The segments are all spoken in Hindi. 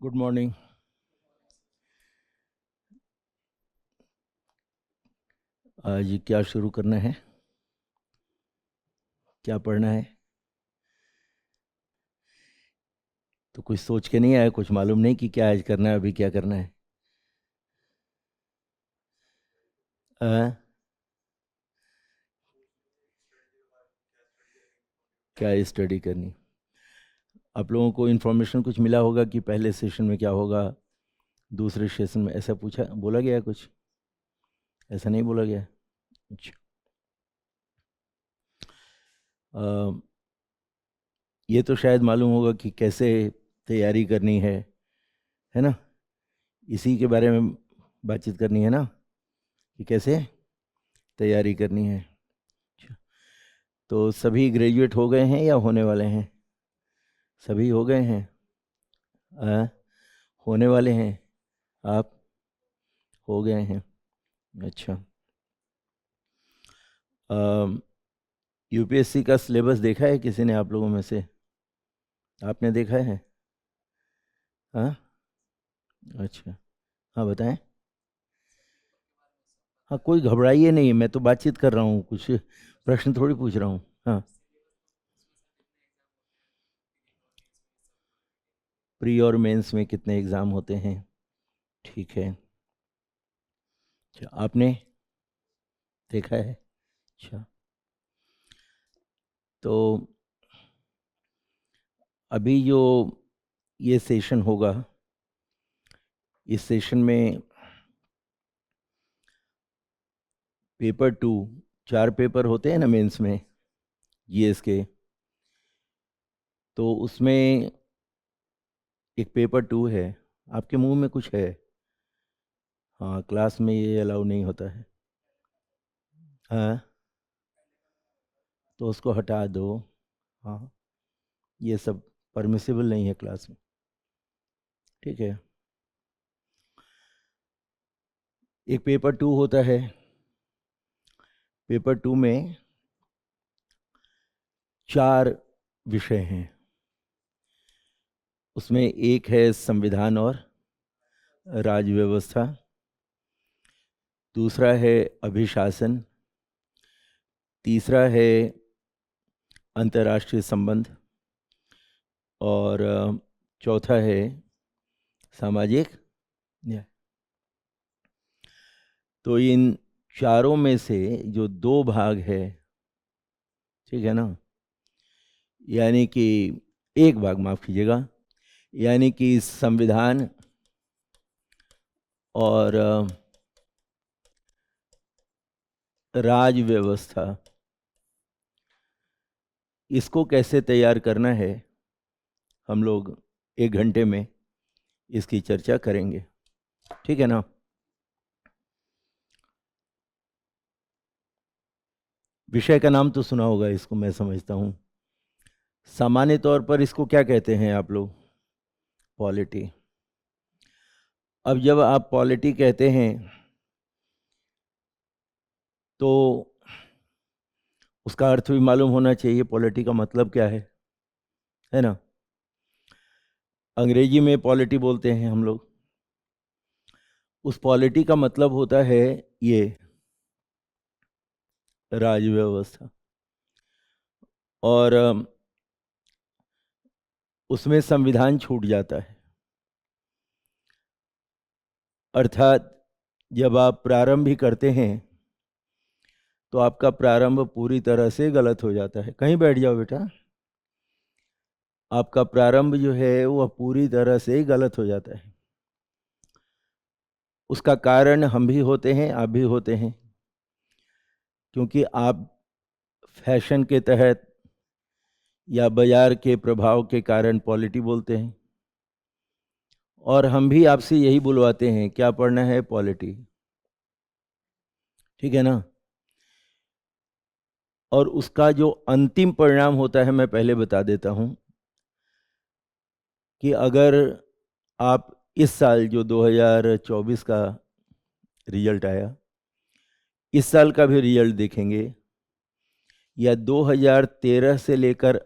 Good morning. आज क्या शुरू करना है, क्या पढ़ना है? तो कुछ सोच के नहीं आया, कुछ मालूम नहीं कि क्या आज करना है, अभी क्या करना है? क्या स्टडी करनी? आप लोगों को इन्फॉर्मेशन कुछ मिला होगा कि पहले सेशन में क्या होगा, दूसरे सेशन में, ऐसा पूछा बोला गया कुछ? ऐसा नहीं बोला गया? अच्छा। ये तो शायद मालूम होगा कि कैसे तैयारी करनी है ना? इसी के बारे में बातचीत करनी है ना, कि कैसे तैयारी करनी है। अच्छा, तो सभी ग्रेजुएट हो गए हैं या होने वाले हैं? सभी हो गए हैं? होने वाले हैं? आप हो गए हैं? अच्छा। यूपीएससी का सिलेबस देखा है किसी ने आप लोगों में से? आपने देखा है? हाँ, अच्छा। हाँ बताएं। हाँ, कोई घबराइए नहीं, मैं तो बातचीत कर रहा हूँ, कुछ प्रश्न थोड़ी पूछ रहा हूँ। हाँ, प्री और मेंस में कितने एग्ज़ाम होते हैं? ठीक है। अच्छा, आपने देखा है? अच्छा। तो अभी जो ये सेशन होगा, इस सेशन में पेपर 2, 4 पेपर होते हैं ना मेंस में, जीएस के। तो उसमें एक पेपर 2 है। आपके मुंह में कुछ है? हाँ, क्लास में ये अलाउ नहीं होता है। हाँ, तो उसको हटा दो। हाँ, ये सब परमिसिबल नहीं है क्लास में, ठीक है? एक पेपर 2 होता है। पेपर 2 में 4 विषय हैं। उसमें एक है संविधान और राज्य व्यवस्था, दूसरा है अभिशासन, तीसरा है अंतर्राष्ट्रीय संबंध, और चौथा है सामाजिक न्याय। तो इन चारों में से जो 2 भाग है, ठीक है ना, यानी कि एक भाग, माफ कीजिएगा, यानी कि संविधान और राज्य व्यवस्था, इसको कैसे तैयार करना है, हम लोग 1 घंटे में इसकी चर्चा करेंगे, ठीक है ना? विषय का नाम तो सुना होगा इसको, मैं समझता हूँ। सामान्य तौर पर इसको क्या कहते हैं आप लोग? पॉलिटी। अब जब आप पॉलिटी कहते हैं तो उसका अर्थ भी मालूम होना चाहिए, पॉलिटी का मतलब क्या है ना? अंग्रेजी में पॉलिटी बोलते हैं हम लोग। उस पॉलिटी का मतलब होता है ये राज्य व्यवस्था, और उसमें संविधान छूट जाता है। अर्थात जब आप प्रारंभ भी करते हैं तो आपका प्रारंभ पूरी तरह से गलत हो जाता है। कहीं बैठ जाओ बेटा। आपका प्रारंभ जो है वह पूरी तरह से गलत हो जाता है। उसका कारण हम भी होते हैं, आप भी होते हैं, क्योंकि आप फैशन के तहत या बाजार के प्रभाव के कारण पॉलिटी बोलते हैं, और हम भी आपसे यही बुलवाते हैं, क्या पढ़ना है, पॉलिटी। ठीक है ना। और उसका जो अंतिम परिणाम होता है मैं पहले बता देता हूं कि अगर आप इस साल जो 2024 का रिजल्ट आया, इस साल का भी रिजल्ट देखेंगे, या 2013 से लेकर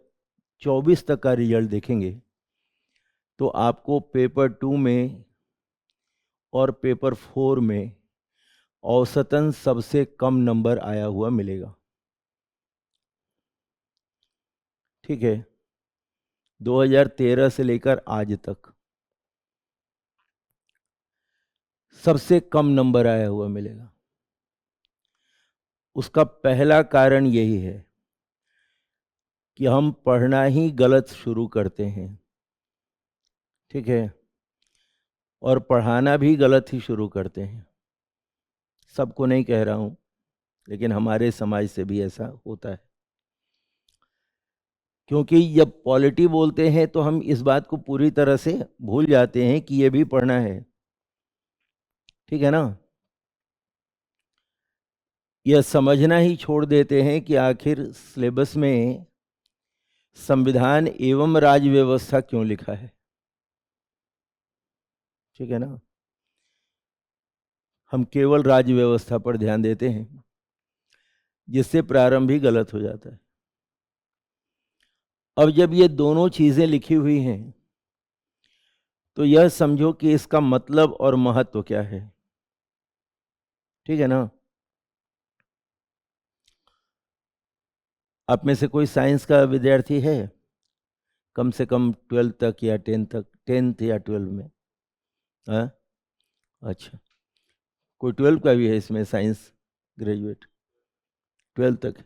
24 तक का रिजल्ट देखेंगे, तो आपको पेपर 2 में और पेपर 4 में औसतन सबसे कम नंबर आया हुआ मिलेगा। ठीक है, 2013 से लेकर आज तक सबसे कम नंबर आया हुआ मिलेगा। उसका पहला कारण यही है कि हम पढ़ना ही गलत शुरू करते हैं। ठीक है, और पढ़ाना भी गलत ही शुरू करते हैं। सबको नहीं कह रहा हूं, लेकिन हमारे समाज से भी ऐसा होता है। क्योंकि जब पॉलिटी बोलते हैं तो हम इस बात को पूरी तरह से भूल जाते हैं कि ये भी पढ़ना है। ठीक है ना। यह समझना ही छोड़ देते हैं कि आखिर सिलेबस में संविधान एवं राज्य व्यवस्था क्यों लिखा है। ठीक है ना। हम केवल राज्य व्यवस्था पर ध्यान देते हैं, जिससे प्रारंभ ही गलत हो जाता है। अब जब ये दोनों चीजें लिखी हुई हैं, तो यह समझो कि इसका मतलब और महत्व क्या है। ठीक है ना। आप में से कोई साइंस का विद्यार्थी है, कम से कम 12 तक या 10 तक, 10th या 12 में? हाँ, अच्छा। कोई 12 का भी है इसमें, साइंस ग्रेजुएट? 12 तक।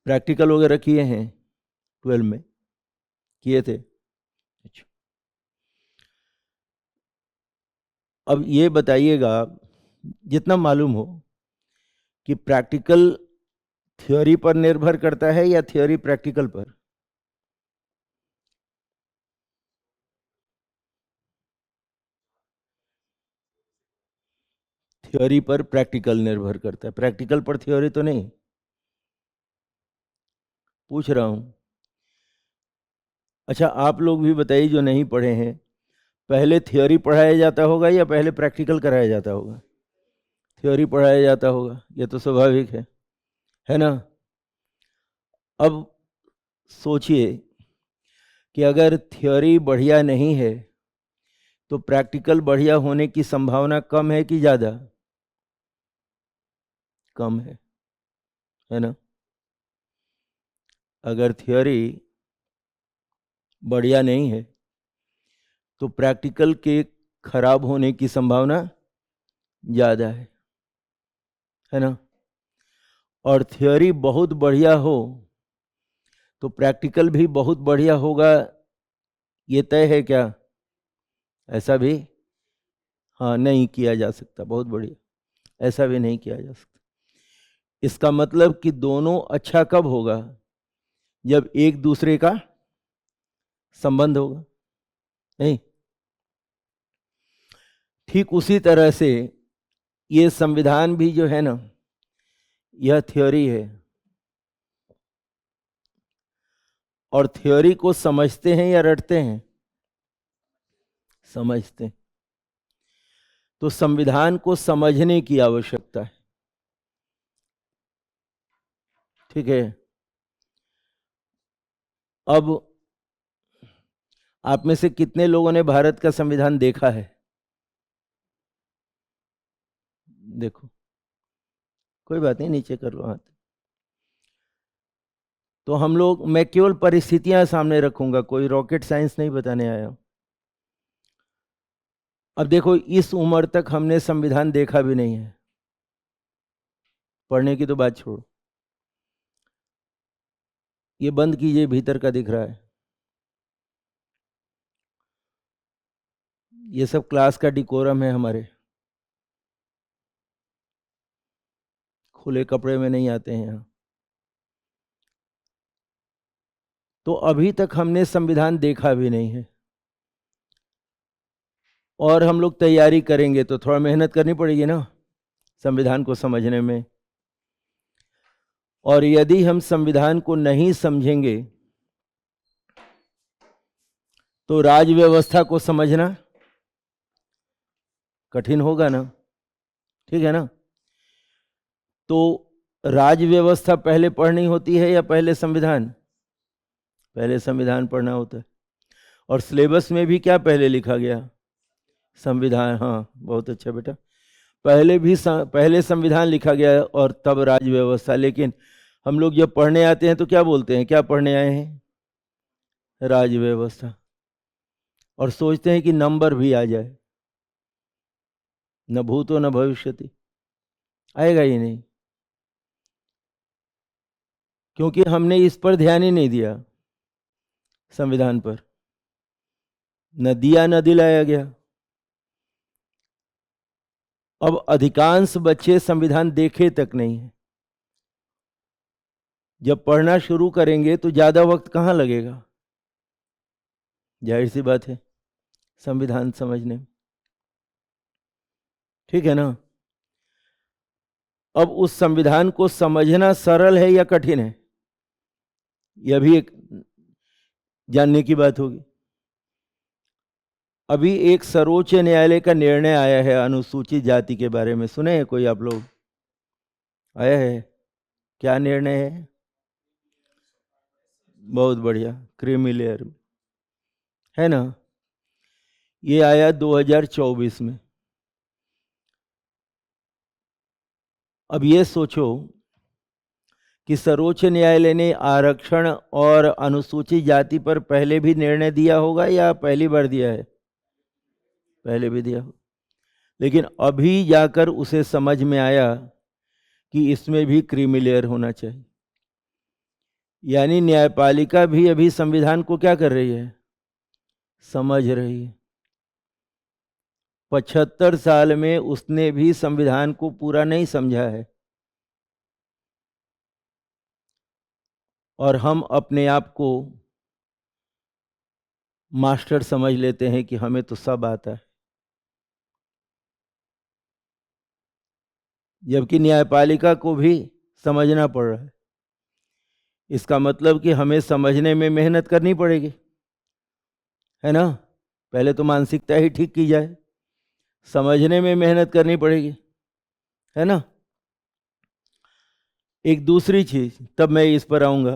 प्रैक्टिकल वगैरह किए हैं 12 में? किए थे? अच्छा। अब ये बताइएगा, जितना मालूम हो, कि प्रैक्टिकल थ्योरी पर निर्भर करता है या थ्योरी प्रैक्टिकल पर? थ्योरी पर प्रैक्टिकल निर्भर करता है, प्रैक्टिकल पर थ्योरी तो नहीं। पूछ रहा हूं। अच्छा, आप लोग भी बताइए जो नहीं पढ़े हैं, पहले थ्योरी पढ़ाया जाता होगा या पहले प्रैक्टिकल कराया जाता होगा? थ्योरी पढ़ाया जाता होगा, ये तो स्वाभाविक है ना। अब सोचिए कि अगर थ्योरी बढ़िया नहीं है तो प्रैक्टिकल बढ़िया होने की संभावना कम है कि ज़्यादा? कम है ना। अगर थ्योरी बढ़िया नहीं है तो प्रैक्टिकल के खराब होने की संभावना ज़्यादा है ना। और थ्योरी बहुत बढ़िया हो तो प्रैक्टिकल भी बहुत बढ़िया होगा, ये तय है क्या? ऐसा भी हाँ नहीं किया जा सकता, बहुत बढ़िया, ऐसा भी नहीं किया जा सकता। इसका मतलब कि दोनों अच्छा कब होगा? जब एक दूसरे का संबंध होगा। नहीं, ठीक उसी तरह से ये संविधान भी जो है ना, यह थ्योरी है, और थ्योरी को समझते हैं या रटते हैं? समझते हैं। तो संविधान को समझने की आवश्यकता है। ठीक है। अब आप में से कितने लोगों ने भारत का संविधान देखा है? देखो, कोई बात नहीं, नीचे कर लो हाथ। तो हम लोग, मैं केवल परिस्थितियां सामने रखूंगा, कोई रॉकेट साइंस नहीं बताने आया हूं। अब देखो, इस उम्र तक हमने संविधान देखा भी नहीं है। पढ़ने की तो बात छोड़ो, ये बंद कीजिए, भीतर का दिख रहा है। ये सब क्लास का डिकोरम है हमारे, खुले कपड़े में नहीं आते हैं यहाँ। तो अभी तक हमने संविधान देखा भी नहीं है, और हम लोग तैयारी करेंगे तो थोड़ा मेहनत करनी पड़ेगी ना संविधान को समझने में। और यदि हम संविधान को नहीं समझेंगे तो राज व्यवस्था को समझना कठिन होगा ना, ठीक है ना। तो राज व्यवस्था पहले पढ़नी होती है या पहले संविधान? पहले संविधान पढ़ना होता है। और सिलेबस में भी क्या पहले लिखा गया? संविधान। हाँ, बहुत अच्छा बेटा, पहले संविधान लिखा गया और तब राज व्यवस्था। लेकिन हम लोग जब पढ़ने आते हैं तो क्या बोलते हैं, क्या पढ़ने आए हैं? राज व्यवस्था। और सोचते हैं कि नंबर भी आ जाए, न भूतो न भविष्यति, आएगा ही नहीं, क्योंकि हमने इस पर ध्यान ही नहीं दिया, संविधान पर न दिया न दिलाया गया। अब अधिकांश बच्चे संविधान देखे तक नहीं है। जब पढ़ना शुरू करेंगे तो ज्यादा वक्त कहाँ लगेगा, जाहिर सी बात है, संविधान समझने में, ठीक है ना। अब उस संविधान को समझना सरल है या कठिन है, यह भी एक जानने की बात होगी। अभी एक सर्वोच्च न्यायालय का निर्णय आया है अनुसूचित जाति के बारे में, सुने हैं कोई आप लोग? आया है? क्या निर्णय है? बहुत बढ़िया, क्रीमी लेयर है ना। ये आया 2024 में। अब ये सोचो कि सर्वोच्च न्यायालय ने आरक्षण और अनुसूचित जाति पर पहले भी निर्णय दिया होगा या पहली बार दिया है? पहले भी दिया होगा, लेकिन अभी जाकर उसे समझ में आया कि इसमें भी क्रीमी लेयर होना चाहिए। यानी न्यायपालिका भी अभी संविधान को क्या कर रही है, समझ रही है। 75 साल में उसने भी संविधान को पूरा नहीं समझा है, और हम अपने आप को मास्टर समझ लेते हैं कि हमें तो सब आता है, जबकि न्यायपालिका को भी समझना पड़ रहा है। इसका मतलब कि हमें समझने में मेहनत करनी पड़ेगी, है ना। पहले तो मानसिकता ही ठीक की जाए, समझने में मेहनत करनी पड़ेगी, है ना। एक दूसरी चीज, तब मैं इस पर आऊंगा,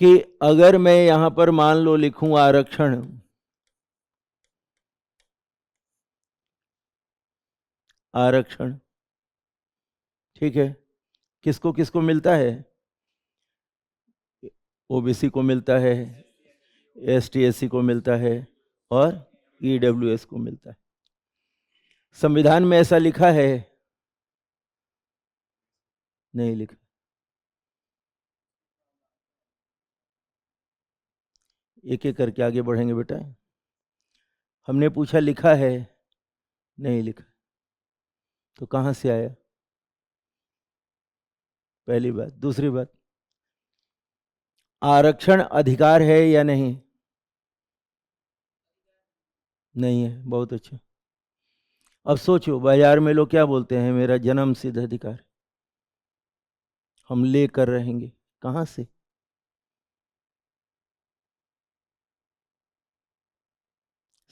कि अगर मैं यहां पर मान लो लिखूं आरक्षण, आरक्षण, ठीक है, किसको किसको मिलता है? ओबीसी को मिलता है, एसटी एससी को मिलता है, और ईडब्ल्यूएस को मिलता है। संविधान में ऐसा लिखा है? नहीं लिखा। एक एक करके आगे बढ़ेंगे बेटा। हमने पूछा लिखा है? नहीं लिखा। तो कहां से आया? पहली बात। दूसरी बात, आरक्षण अधिकार है या नहीं? नहीं है। बहुत अच्छा। अब सोचो, बाजार में लोग क्या बोलते हैं, मेरा जन्म सिद्ध अधिकार, हम ले कर रहेंगे, कहां से?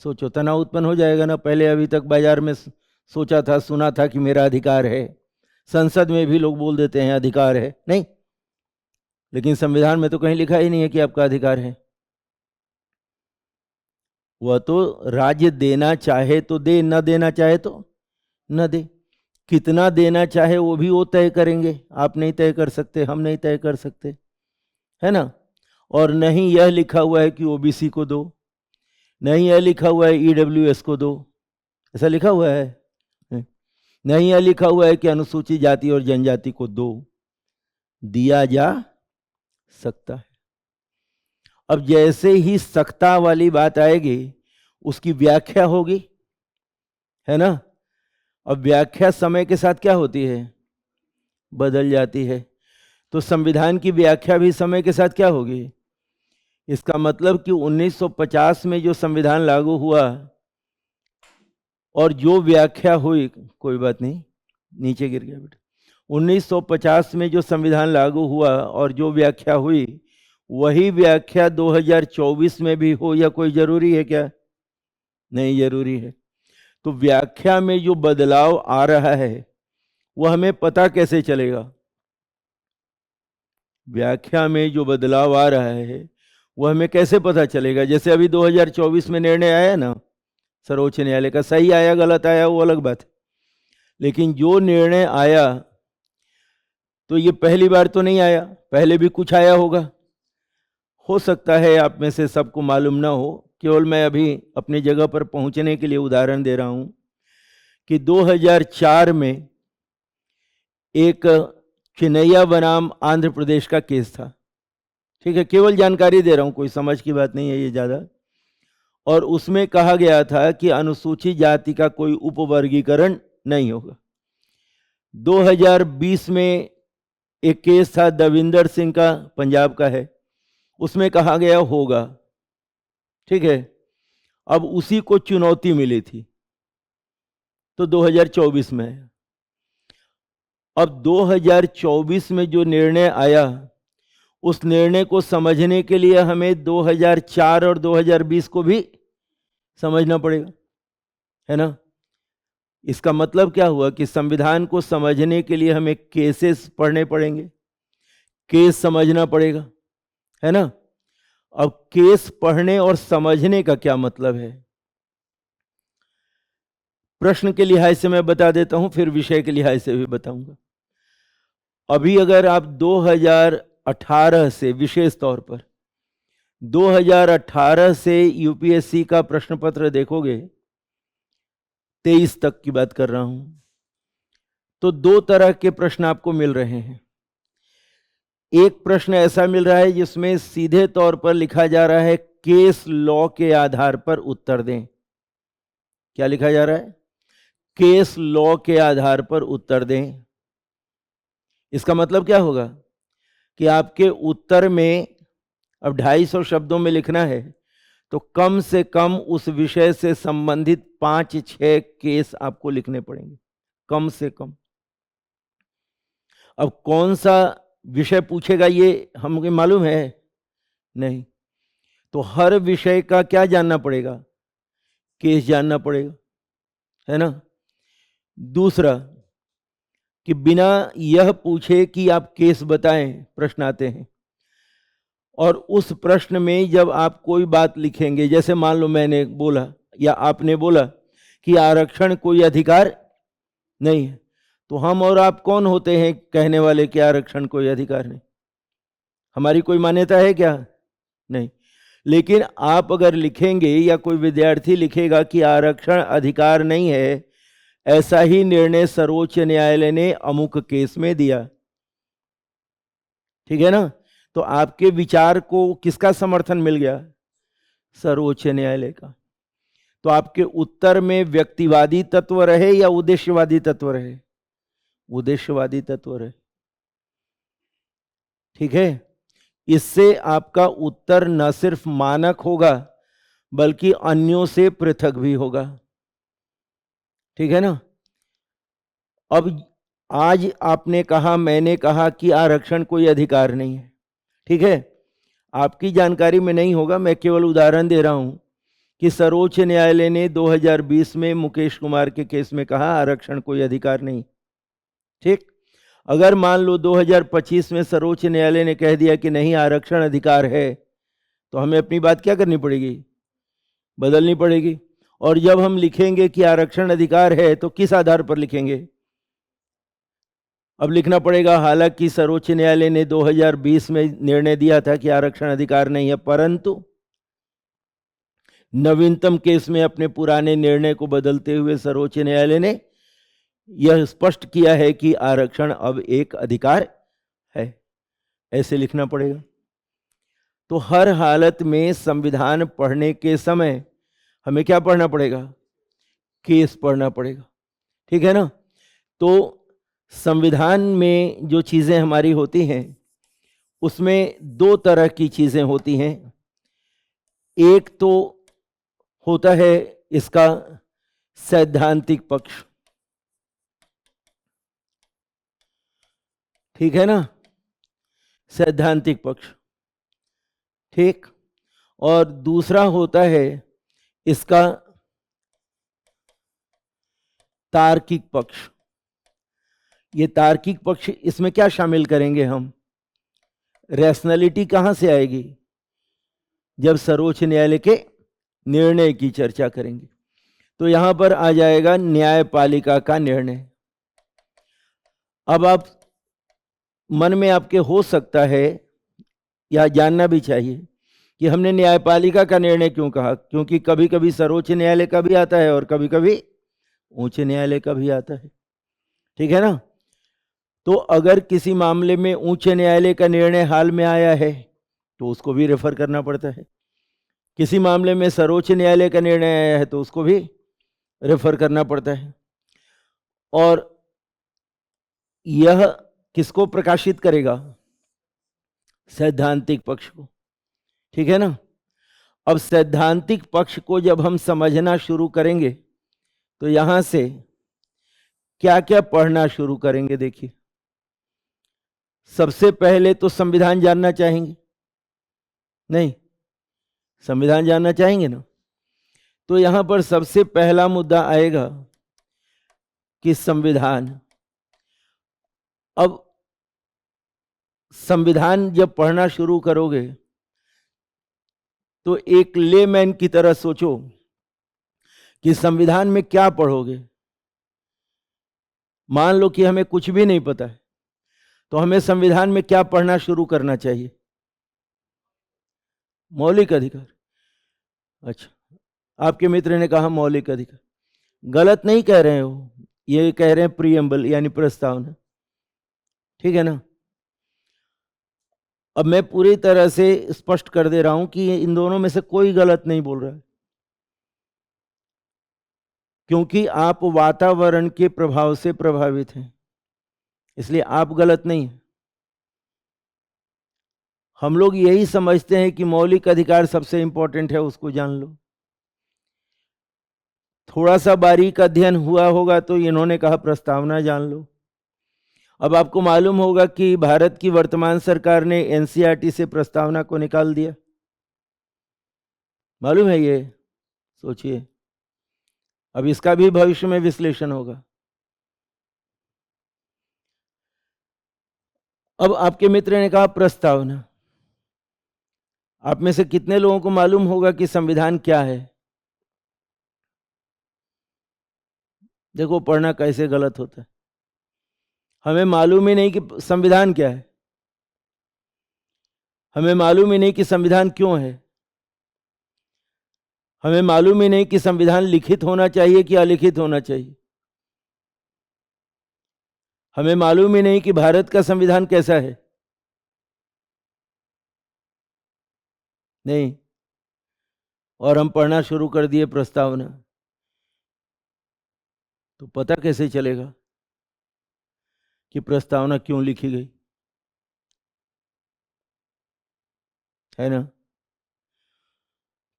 सोचो, तनाव उत्पन्न हो जाएगा ना। पहले अभी तक बाजार में सोचा था, सुना था कि मेरा अधिकार है, संसद में भी लोग बोल देते हैं अधिकार है, नहीं, लेकिन संविधान में तो कहीं लिखा ही नहीं है कि आपका अधिकार है। वह तो राज्य देना चाहे तो दे, न देना चाहे तो न दे। कितना देना चाहे वो भी वो तय करेंगे, आप नहीं तय कर सकते, हम नहीं तय कर सकते, है ना। और नहीं यह लिखा हुआ है कि ओबीसी को दो, नहीं यह लिखा हुआ है ईडब्ल्यूएस को दो, ऐसा लिखा हुआ है? नहीं, यह लिखा हुआ है कि अनुसूचित जाति और जनजाति को 2 दिया जा सकता है। अब जैसे ही सकता वाली बात आएगी उसकी व्याख्या होगी, है ना। अब व्याख्या समय के साथ क्या होती है, बदल जाती है। तो संविधान की व्याख्या भी समय के साथ क्या होगी। इसका मतलब कि 1950 में जो संविधान लागू हुआ और जो व्याख्या हुई, कोई बात नहीं, नीचे गिर गया बेटा। 1950 में जो संविधान लागू हुआ और जो व्याख्या हुई, वही व्याख्या 2024 में भी हो या कोई जरूरी है क्या, नहीं जरूरी है। तो व्याख्या में जो बदलाव आ रहा है वह हमें पता कैसे चलेगा। व्याख्या में जो बदलाव आ रहा है वह हमें कैसे पता चलेगा। जैसे अभी 2024 में निर्णय आया ना सर्वोच्च न्यायालय का, सही आया गलत आया वो अलग बात है, लेकिन जो निर्णय आया तो ये पहली बार तो नहीं आया, पहले भी कुछ आया होगा। हो सकता है आप में से सबको मालूम ना हो, केवल मैं अभी अपनी जगह पर पहुंचने के लिए उदाहरण दे रहा हूं कि 2004 में एक चिनैया बनाम आंध्र प्रदेश का केस था। ठीक है, केवल जानकारी दे रहा हूं, कोई समझ की बात नहीं है ये ज़्यादा। और उसमें कहा गया था कि अनुसूचित जाति का कोई उपवर्गीकरण नहीं होगा। 2020 में एक केस था दविंदर सिंह का, पंजाब का है, उसमें कहा गया होगा। ठीक है, अब उसी को चुनौती मिली थी तो 2024 में है। अब 2024 में जो निर्णय आया उस निर्णय को समझने के लिए हमें 2004 और 2020 को भी समझना पड़ेगा, है ना। इसका मतलब क्या हुआ कि संविधान को समझने के लिए हमें केसेस पढ़ने पड़ेंगे, केस समझना पड़ेगा, है ना। अब केस पढ़ने और समझने का क्या मतलब है, प्रश्न के लिहाज से मैं बता देता हूं, फिर विषय के लिहाज से भी बताऊंगा। अभी अगर आप 2018 से, विशेष तौर पर 2018 से यूपीएससी का प्रश्न पत्र देखोगे, 23 तक की बात कर रहा हूं, तो 2 तरह के प्रश्न आपको मिल रहे हैं। एक प्रश्न ऐसा मिल रहा है जिसमें सीधे तौर पर लिखा जा रहा है केस लॉ के आधार पर उत्तर दें। क्या लिखा जा रहा है, केस लॉ के आधार पर उत्तर दें। इसका मतलब क्या होगा कि आपके उत्तर में अब 250 शब्दों में लिखना है तो कम से कम उस विषय से संबंधित 5-6 केस आपको लिखने पड़ेंगे, कम से कम। अब कौन सा विषय पूछेगा ये हमें मालूम है नहीं, तो हर विषय का क्या जानना पड़ेगा, केस जानना पड़ेगा, है ना। दूसरा कि बिना यह पूछे कि आप केस बताएं, प्रश्न आते हैं, और उस प्रश्न में जब आप कोई बात लिखेंगे, जैसे मान लो मैंने बोला या आपने बोला कि आरक्षण कोई अधिकार नहीं है, तो हम और आप कौन होते हैं कहने वाले कि आरक्षण कोई अधिकार नहीं, हमारी कोई मान्यता है क्या, नहीं। लेकिन आप अगर लिखेंगे या कोई विद्यार्थी लिखेगा कि आरक्षण अधिकार नहीं है, ऐसा ही निर्णय सर्वोच्च न्यायालय ने अमुक केस में दिया, ठीक है ना, तो आपके विचार को किसका समर्थन मिल गया, सर्वोच्च न्यायालय का। तो आपके उत्तर में व्यक्तिवादी तत्व रहे या उद्देश्यवादी तत्व रहे, उद्देश्यवादी तत्व रहे, ठीक है। इससे आपका उत्तर न सिर्फ मानक होगा बल्कि अन्यों से पृथक भी होगा, ठीक है ना। अब आज आपने कहा, मैंने कहा कि आरक्षण कोई अधिकार नहीं है, ठीक है, आपकी जानकारी में नहीं होगा, मैं केवल उदाहरण दे रहा हूं कि सर्वोच्च न्यायालय ने 2020 में मुकेश कुमार के केस में कहा आरक्षण कोई अधिकार नहीं, ठीक। अगर मान लो 2025 में सर्वोच्च न्यायालय ने कह दिया कि नहीं आरक्षण अधिकार है, तो हमें अपनी बात क्या करनी पड़ेगी, बदलनी पड़ेगी। और जब हम लिखेंगे कि आरक्षण अधिकार है तो किस आधार पर लिखेंगे, अब लिखना पड़ेगा हालांकि सर्वोच्च न्यायालय ने 2020 में निर्णय दिया था कि आरक्षण अधिकार नहीं है, परंतु नवीनतम केस में अपने पुराने निर्णय को बदलते हुए सर्वोच्च न्यायालय ने यह स्पष्ट किया है कि आरक्षण अब एक अधिकार है, ऐसे लिखना पड़ेगा। तो हर हालत में संविधान पढ़ने के समय हमें क्या पढ़ना पड़ेगा? केस पढ़ना पड़ेगा, ठीक है ना। तो संविधान में जो चीजें हमारी होती हैं उसमें दो तरह की चीजें होती हैं। एक तो होता है इसका सैद्धांतिक पक्ष, ठीक है ना, सैद्धांतिक पक्ष, ठीक। और दूसरा होता है इसका तार्किक पक्ष। ये तार्किक पक्ष, इसमें क्या शामिल करेंगे हम? रैशनैलिटी कहां से आएगी? जब सर्वोच्च न्यायालय के निर्णय की चर्चा करेंगे तो यहां पर आ जाएगा न्यायपालिका का निर्णय। अब आप मन में आपके हो सकता है या जानना भी चाहिए कि हमने न्यायपालिका का निर्णय क्यों कहा, क्योंकि कभी कभी सर्वोच्च न्यायालय का भी आता है और कभी कभी उच्च न्यायालय का भी आता है, ठीक है ना। तो अगर किसी मामले में उच्च न्यायालय का निर्णय हाल में आया है तो उसको भी रेफर करना पड़ता है, किसी मामले में सर्वोच्च न्यायालय का निर्णय आया है तो उसको भी रेफर करना पड़ता है। और यह किसको प्रकाशित करेगा? सैद्धांतिक पक्ष को, ठीक है ना। अब सैद्धांतिक पक्ष को जब हम समझना शुरू करेंगे तो यहां से क्या क्या पढ़ना शुरू करेंगे? देखिए, सबसे पहले तो संविधान जानना चाहेंगे, नहीं? संविधान जानना चाहेंगे ना। तो यहां पर सबसे पहला मुद्दा आएगा कि संविधान। अब संविधान जब पढ़ना शुरू करोगे तो एक लेमैन की तरह सोचो कि संविधान में क्या पढ़ोगे। मान लो कि हमें कुछ भी नहीं पता है तो हमें संविधान में क्या पढ़ना शुरू करना चाहिए? मौलिक अधिकार। अच्छा, आपके मित्र ने कहा मौलिक अधिकार, गलत नहीं कह रहे हो, ये कह रहे हैं प्रीएम्बल यानी प्रस्तावना, ठीक है ना। अब मैं पूरी तरह से स्पष्ट कर दे रहा हूं कि इन दोनों में से कोई गलत नहीं बोल रहा है, क्योंकि आप वातावरण के प्रभाव से प्रभावित हैं, इसलिए आप गलत नहीं हैं। हम लोग यही समझते हैं कि मौलिक अधिकार सबसे इंपॉर्टेंट है, उसको जान लो। थोड़ा सा बारीक अध्ययन हुआ होगा तो इन्होंने कहा प्रस्तावना जान लो। अब आपको मालूम होगा कि भारत की वर्तमान सरकार ने एनसीईआरटी से प्रस्तावना को निकाल दिया, मालूम है ये? सोचिए, अब इसका भी भविष्य में विश्लेषण होगा। अब आपके मित्र ने कहा प्रस्तावना। आप में से कितने लोगों को मालूम होगा कि संविधान क्या है? देखो पढ़ना कैसे गलत होता है। हमें मालूम ही नहीं कि संविधान क्या है, हमें मालूम ही नहीं कि संविधान क्यों है, हमें मालूम ही नहीं कि संविधान लिखित होना चाहिए कि अलिखित होना चाहिए, हमें मालूम ही नहीं कि भारत का संविधान कैसा है, नहीं। और हम पढ़ना शुरू कर दिए प्रस्तावना, तो पता कैसे चलेगा कि प्रस्तावना क्यों लिखी गई, है ना।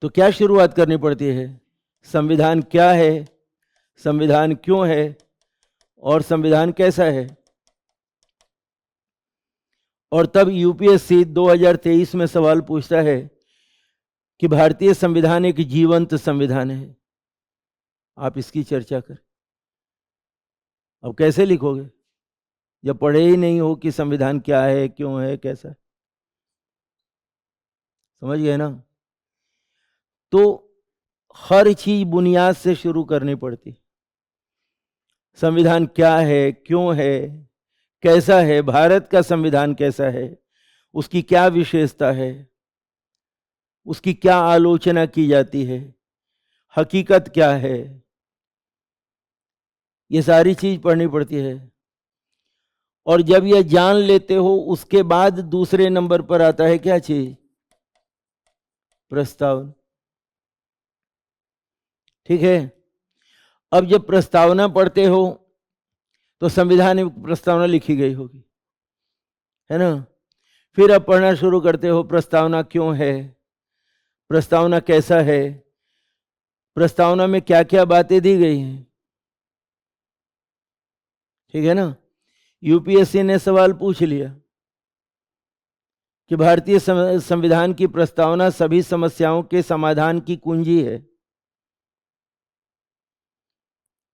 तो क्या शुरुआत करनी पड़ती है? संविधान क्या है, संविधान क्यों है, और संविधान कैसा है। और तब यूपीएससी 2023 में सवाल पूछता है कि भारतीय संविधान एक जीवंत संविधान है, आप इसकी चर्चा कर। अब कैसे लिखोगे जब पढ़े ही नहीं हो कि संविधान क्या है, क्यों है, कैसा है? समझ गए ना। तो हर चीज बुनियाद से शुरू करनी पड़ती। संविधान क्या है, क्यों है, कैसा है, भारत का संविधान कैसा है, उसकी क्या विशेषता है, उसकी क्या आलोचना की जाती है, हकीकत क्या है, ये सारी चीज पढ़नी पड़ती है। और जब ये जान लेते हो उसके बाद दूसरे नंबर पर आता है क्या चीज? प्रस्तावना। ठीक है। अब जब प्रस्तावना पढ़ते हो तो संविधान में प्रस्तावना लिखी गई होगी, है ना? फिर अब पढ़ना शुरू करते हो, प्रस्तावना क्यों है, प्रस्तावना कैसा है, प्रस्तावना में क्या क्या बातें दी गई हैं। ठीक है ना? यूपीएससी ने सवाल पूछ लिया कि भारतीय संविधान की प्रस्तावना सभी समस्याओं के समाधान की कुंजी है।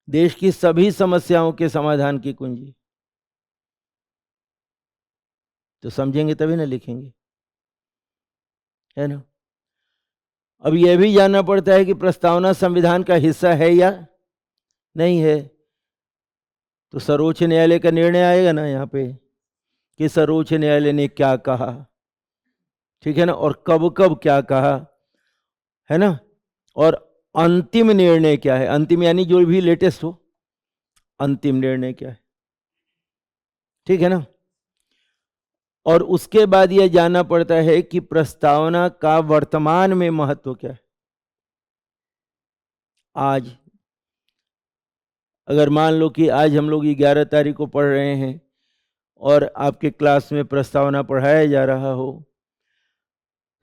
देश की सभी समस्याओं के समाधान की कुंजी। तो समझेंगे तभी ना लिखेंगे, है ना? अब यह भी जानना पड़ता है कि प्रस्तावना संविधान का हिस्सा है या नहीं है। तो सर्वोच्च न्यायालय का निर्णय आएगा ना यहाँ पे कि सर्वोच्च न्यायालय ने क्या कहा, ठीक है ना, और कब कब क्या कहा, है ना, और अंतिम निर्णय क्या है। अंतिम यानी जो भी लेटेस्ट हो, अंतिम निर्णय क्या है। ठीक है ना? और उसके बाद यह जानना पड़ता है कि प्रस्तावना का वर्तमान में महत्व क्या है। आज अगर मान लो कि आज हम लोग 11 तारीख को पढ़ रहे हैं और आपके क्लास में प्रस्तावना पढ़ाया जा रहा हो,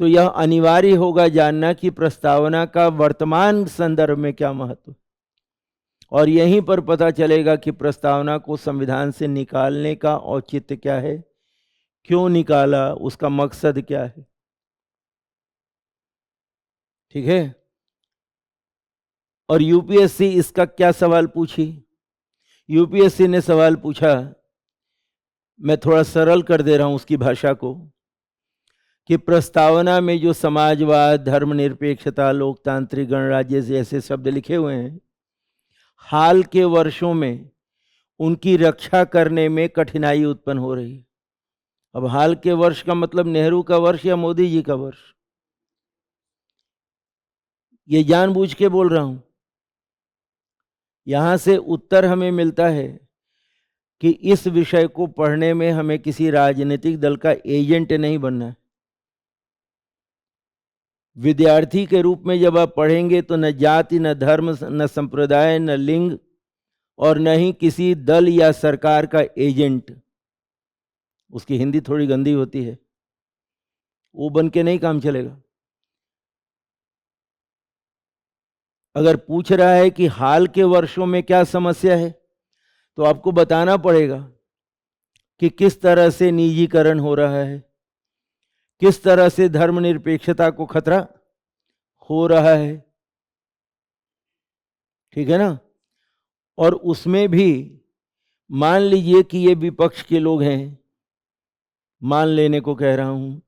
तो यह अनिवार्य होगा जानना कि प्रस्तावना का वर्तमान संदर्भ में क्या महत्व। और यहीं पर पता चलेगा कि प्रस्तावना को संविधान से निकालने का औचित्य क्या है, क्यों निकाला, उसका मकसद क्या है। ठीक है? और यूपीएससी इसका क्या सवाल पूछी? यूपीएससी ने सवाल पूछा, मैं थोड़ा सरल कर दे रहा हूं उसकी भाषा को, कि प्रस्तावना में जो समाजवाद, धर्मनिरपेक्षता, लोकतांत्रिक गणराज्य जैसे शब्द लिखे हुए हैं, हाल के वर्षों में उनकी रक्षा करने में कठिनाई उत्पन्न हो रही है। अब हाल के वर्ष का मतलब नेहरू का वर्ष या मोदी जी का वर्ष? ये जानबूझ के बोल रहा हूं। यहां से उत्तर हमें मिलता है कि इस विषय को पढ़ने में हमें किसी राजनीतिक दल का एजेंट नहीं बनना है। विद्यार्थी के रूप में जब आप पढ़ेंगे तो न जाति, न धर्म, न संप्रदाय, न लिंग, और न ही किसी दल या सरकार का एजेंट, उसकी हिंदी थोड़ी गंदी होती है, वो बन के नहीं काम चलेगा। अगर पूछ रहा है कि हाल के वर्षों में क्या समस्या है, तो आपको बताना पड़ेगा कि किस तरह से निजीकरण हो रहा है, किस तरह से धर्मनिरपेक्षता को खतरा हो रहा है। ठीक है ना? और उसमें भी मान लीजिए कि ये विपक्ष के लोग हैं, मान लेने को कह रहा हूं,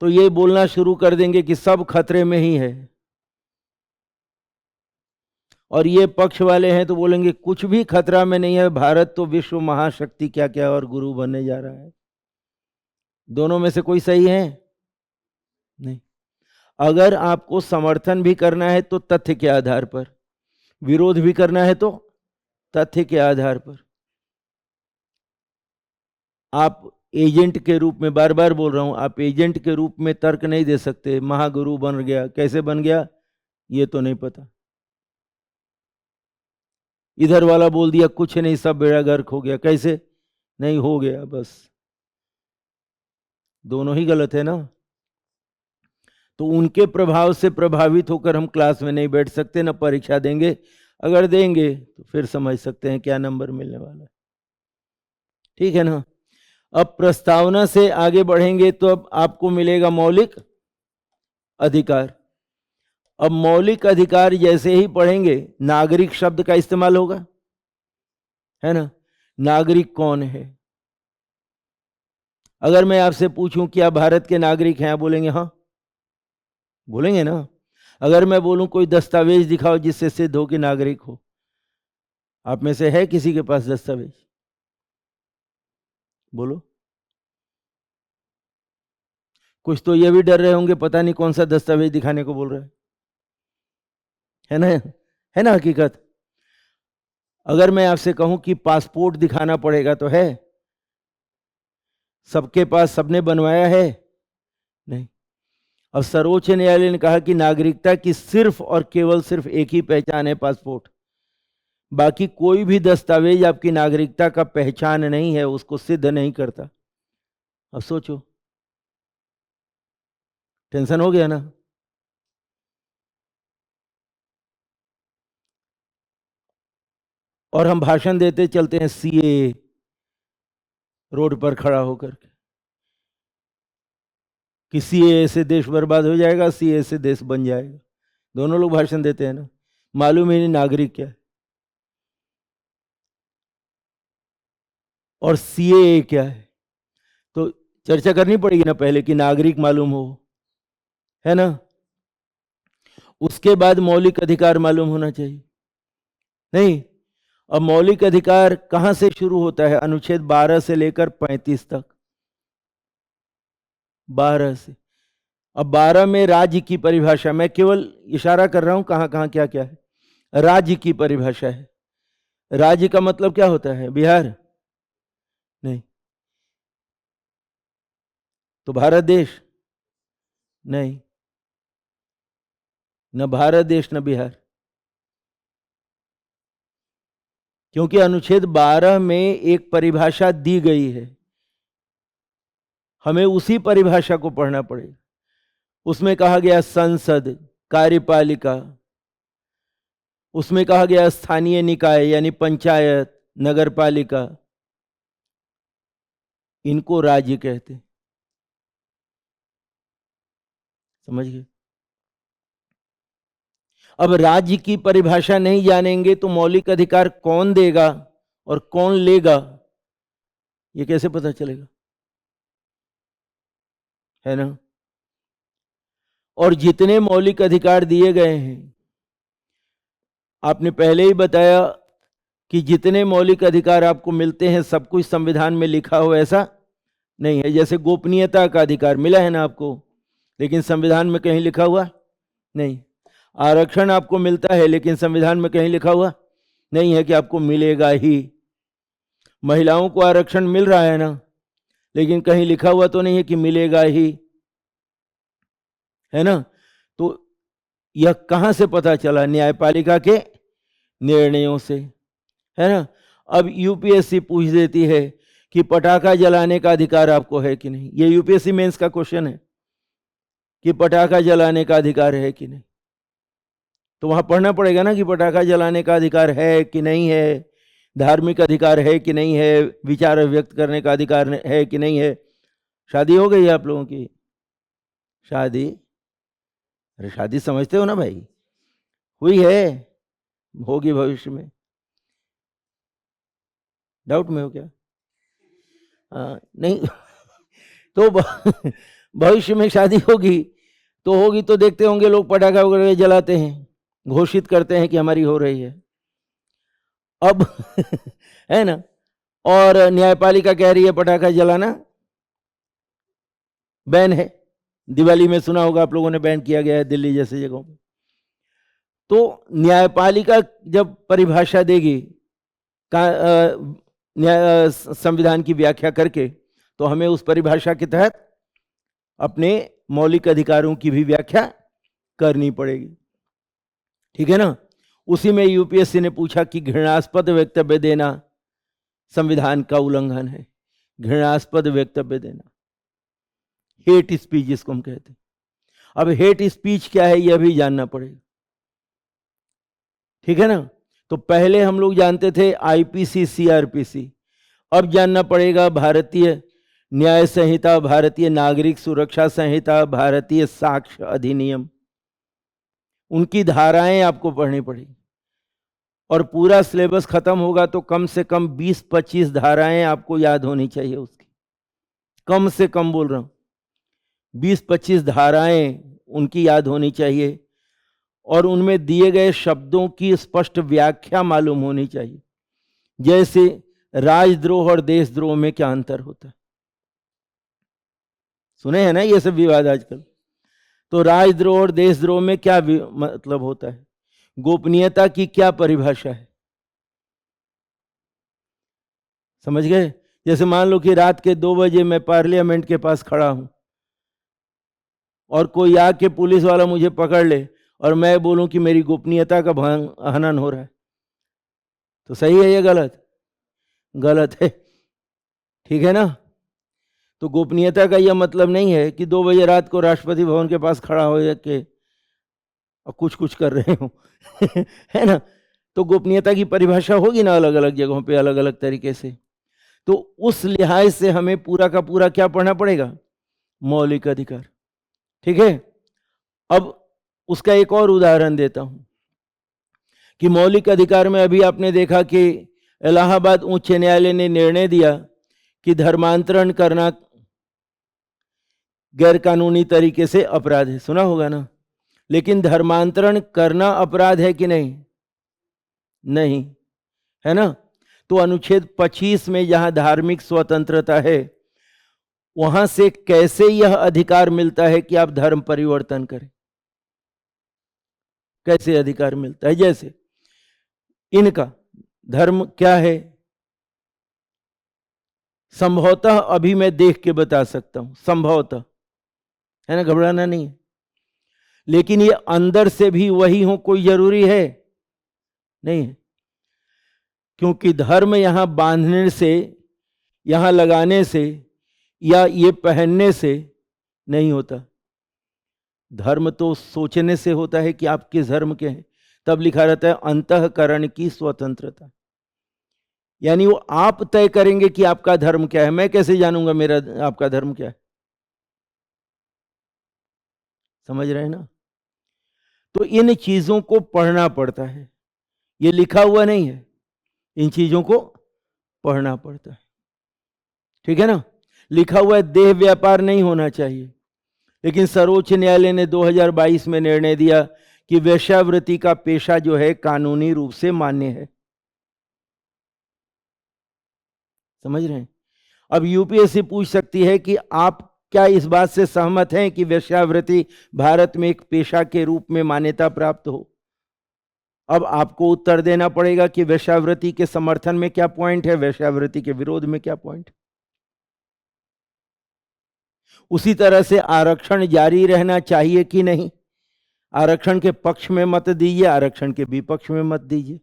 तो ये बोलना शुरू कर देंगे कि सब खतरे में ही है। और ये पक्ष वाले हैं तो बोलेंगे कुछ भी खतरा में नहीं है, भारत तो विश्व महाशक्ति क्या क्या और गुरु बनने जा रहा है। दोनों में से कोई सही है? नहीं। अगर आपको समर्थन भी करना है तो तथ्य के आधार पर, विरोध भी करना है तो तथ्य के आधार पर। आप एजेंट के रूप में, बार बार बोल रहा हूं, आप एजेंट के रूप में तर्क नहीं दे सकते। महागुरु बन गया, कैसे बन गया ये तो नहीं पता। इधर वाला बोल दिया कुछ नहीं, सब बेड़ा गर्क हो गया, कैसे? नहीं, हो गया बस। दोनों ही गलत है ना? तो उनके प्रभाव से प्रभावित होकर हम क्लास में नहीं बैठ सकते, ना परीक्षा देंगे। अगर देंगे तो फिर समझ सकते हैं क्या नंबर मिलने वाला है। ठीक है ना? अब प्रस्तावना से आगे बढ़ेंगे तो अब आपको मिलेगा मौलिक अधिकार। अब मौलिक अधिकार जैसे ही पढ़ेंगे, नागरिक शब्द का इस्तेमाल होगा, है ना? नागरिक कौन है? अगर मैं आपसे पूछूं कि आप भारत के नागरिक हैं, आप बोलेंगे हाँ, बोलेंगे ना? अगर मैं बोलूं कोई दस्तावेज दिखाओ जिससे सिद्ध हो कि नागरिक हो, आप में से है किसी के पास दस्तावेज? बोलो। कुछ तो ये भी डर रहे होंगे पता नहीं कौन सा दस्तावेज दिखाने को बोल रहा है ना? है ना हकीकत? अगर मैं आपसे कहूं कि पासपोर्ट दिखाना पड़ेगा तो है? सबके पास सबने बनवाया है? नहीं। अब सर्वोच्च न्यायालय ने कहा कि नागरिकता की सिर्फ और केवल सिर्फ एक ही पहचान है, पासपोर्ट। बाकी कोई भी दस्तावेज आपकी नागरिकता का पहचान नहीं है, उसको सिद्ध नहीं करता। अब सोचो, टेंशन हो गया ना? और हम भाषण देते चलते हैं सीए रोड पर खड़ा होकर के कि सीए से देश बर्बाद हो जाएगा, सीए से देश बन जाएगा। दोनों लोग भाषण देते हैं ना, मालूम ही नहीं नागरिक क्या है। और सीए क्या है तो चर्चा करनी पड़ेगी ना पहले कि नागरिक मालूम हो, है ना? उसके बाद मौलिक अधिकार मालूम होना चाहिए। नहीं, अब मौलिक अधिकार कहां से शुरू होता है? अनुच्छेद 12 से लेकर 35 तक। 12 से। अब 12 में राज्य की परिभाषा, मैं केवल इशारा कर रहा हूं कहां कहां क्या क्या है। राज्य की परिभाषा है। राज्य का मतलब क्या होता है? बिहार? नहीं। तो भारत देश? नहीं, न भारत देश न बिहार। क्योंकि अनुच्छेद 12 में एक परिभाषा दी गई है, हमें उसी परिभाषा को पढ़ना पड़ेगा। उसमें कहा गया संसद, कार्यपालिका, उसमें कहा गया स्थानीय निकाय यानी पंचायत, नगरपालिका, इनको राज्य कहते हैं। समझ गए? अब राज्य की परिभाषा नहीं जानेंगे तो मौलिक अधिकार कौन देगा और कौन लेगा, ये कैसे पता चलेगा? है ना? और जितने मौलिक अधिकार दिए गए हैं, आपने पहले ही बताया कि जितने मौलिक अधिकार आपको मिलते हैं सब कुछ संविधान में लिखा हो ऐसा नहीं है। जैसे गोपनीयता का अधिकार मिला है ना आपको, लेकिन संविधान में कहीं लिखा हुआ नहीं। आरक्षण आपको मिलता है लेकिन संविधान में कहीं लिखा हुआ नहीं है कि आपको मिलेगा ही। महिलाओं को आरक्षण मिल रहा है ना, लेकिन कहीं लिखा हुआ तो नहीं है कि मिलेगा ही, है ना? तो यह कहां से पता चला? न्यायपालिका के निर्णयों से, है ना? अब यूपीएससी पूछ देती है कि पटाखा जलाने का अधिकार आपको है कि नहीं। ये यूपीएससी मेंस का क्वेश्चन है कि पटाखा जलाने का अधिकार है कि नहीं। तो वहां पढ़ना पड़ेगा ना कि पटाखा जलाने का अधिकार है कि नहीं है, धार्मिक अधिकार है कि नहीं है, विचार व्यक्त करने का अधिकार है कि नहीं है। शादी हो गई आप लोगों की? शादी? अरे शादी समझते हो ना भाई, हुई है, होगी भविष्य में। डाउट में हो क्या? नहीं तो भविष्य में शादी होगी तो देखते होंगे लोग पटाखा वगैरह जलाते हैं, घोषित करते हैं कि हमारी हो रही है। अब है ना? और न्यायपालिका कह रही है पटाखा जलाना बैन है। दिवाली में सुना होगा आप लोगों ने, बैन किया गया है दिल्ली जैसी जगहों पर। तो न्यायपालिका जब परिभाषा देगी संविधान की व्याख्या करके, तो हमें उस परिभाषा के तहत अपने मौलिक अधिकारों की भी व्याख्या करनी पड़ेगी। ठीक है ना? उसी में यूपीएससी ने पूछा कि घृणास्पद वक्तव्य देना संविधान का उल्लंघन है। घृणास्पद वक्तव्य देना, हेट स्पीच जिसको हम कहते हैं। अब हेट स्पीच क्या है यह भी जानना पड़ेगा। ठीक है ना? तो पहले हम लोग जानते थे आईपीसी, सीआरपीसी, अब जानना पड़ेगा भारतीय न्याय संहिता, भारतीय नागरिक सुरक्षा संहिता, भारतीय साक्ष्य अधिनियम। उनकी धाराएं आपको पढ़नी पड़ेगी। और पूरा सिलेबस खत्म होगा तो कम से कम 20-25 धाराएं आपको याद होनी चाहिए उसकी। कम से कम बोल रहा हूं, 20-25 धाराएं उनकी याद होनी चाहिए। और उनमें दिए गए शब्दों की स्पष्ट व्याख्या मालूम होनी चाहिए। जैसे राजद्रोह और देशद्रोह में क्या अंतर होता है, सुने हैं ना ये सब विवाद आजकल। तो राजद्रोह और देशद्रोह में क्या मतलब होता है, गोपनीयता की क्या परिभाषा है, समझ गए? जैसे मान लो कि रात के 2 बजे मैं पार्लियामेंट के पास खड़ा हूं और कोई आके पुलिस वाला मुझे पकड़ ले और मैं बोलूं कि मेरी गोपनीयता का हनन हो रहा है, तो सही है या गलत? गलत है, ठीक है ना? तो गोपनीयता का यह मतलब नहीं है कि 2 बजे रात को राष्ट्रपति भवन के पास खड़ा हो के और कुछ कुछ कर रहे हो है ना? तो गोपनीयता की परिभाषा होगी ना अलग अलग जगहों पे अलग अलग तरीके से। तो उस लिहाज से हमें पूरा का पूरा क्या पढ़ना पड़ेगा? मौलिक अधिकार, ठीक है? अब उसका एक और उदाहरण देता हूं कि मौलिक अधिकार में अभी आपने देखा कि इलाहाबाद उच्च न्यायालय ने निर्णय दिया कि धर्मांतरण करना गैर कानूनी तरीके से अपराध है, सुना होगा ना? लेकिन धर्मांतरण करना अपराध है कि नहीं? नहीं, है ना? तो अनुच्छेद 25 में जहां धार्मिक स्वतंत्रता है, वहां से कैसे यह अधिकार मिलता है कि आप धर्म परिवर्तन करें? कैसे अधिकार मिलता है? जैसे इनका धर्म क्या है, संभवतः अभी मैं देख के बता सकता हूं, संभवतः, है ना? घबराना नहीं है। लेकिन ये अंदर से भी वही हो कोई जरूरी है नहीं है, क्योंकि धर्म यहां बांधने से, यहां लगाने से या ये पहनने से नहीं होता। धर्म तो सोचने से होता है कि आप किस धर्म के हैं। तब लिखा रहता है अंतःकरण की स्वतंत्रता, यानी वो आप तय करेंगे कि आपका धर्म क्या है। मैं कैसे जानूंगा मेरा आपका धर्म क्या है? समझ रहे हैं ना? तो इन चीजों को पढ़ना पड़ता है, ये लिखा हुआ नहीं है, इन चीजों को पढ़ना पड़ता है, ठीक है ना? लिखा हुआ है देह व्यापार नहीं होना चाहिए, लेकिन सर्वोच्च न्यायालय ने 2022 में निर्णय दिया कि वेश्यावृत्ति का पेशा जो है कानूनी रूप से मान्य है। समझ रहे हैं? अब यूपीएससी पूछ सकती है कि आप क्या इस बात से सहमत हैं कि वेश्यावृत्ति भारत में एक पेशा के रूप में मान्यता प्राप्त हो? अब आपको उत्तर देना पड़ेगा कि वेश्यावृत्ति के समर्थन में क्या पॉइंट है, वेश्यावृत्ति के विरोध में क्या पॉइंट। उसी तरह से आरक्षण जारी रहना चाहिए कि नहीं, आरक्षण के पक्ष में मत दीजिए, आरक्षण के विपक्ष में मत दीजिए।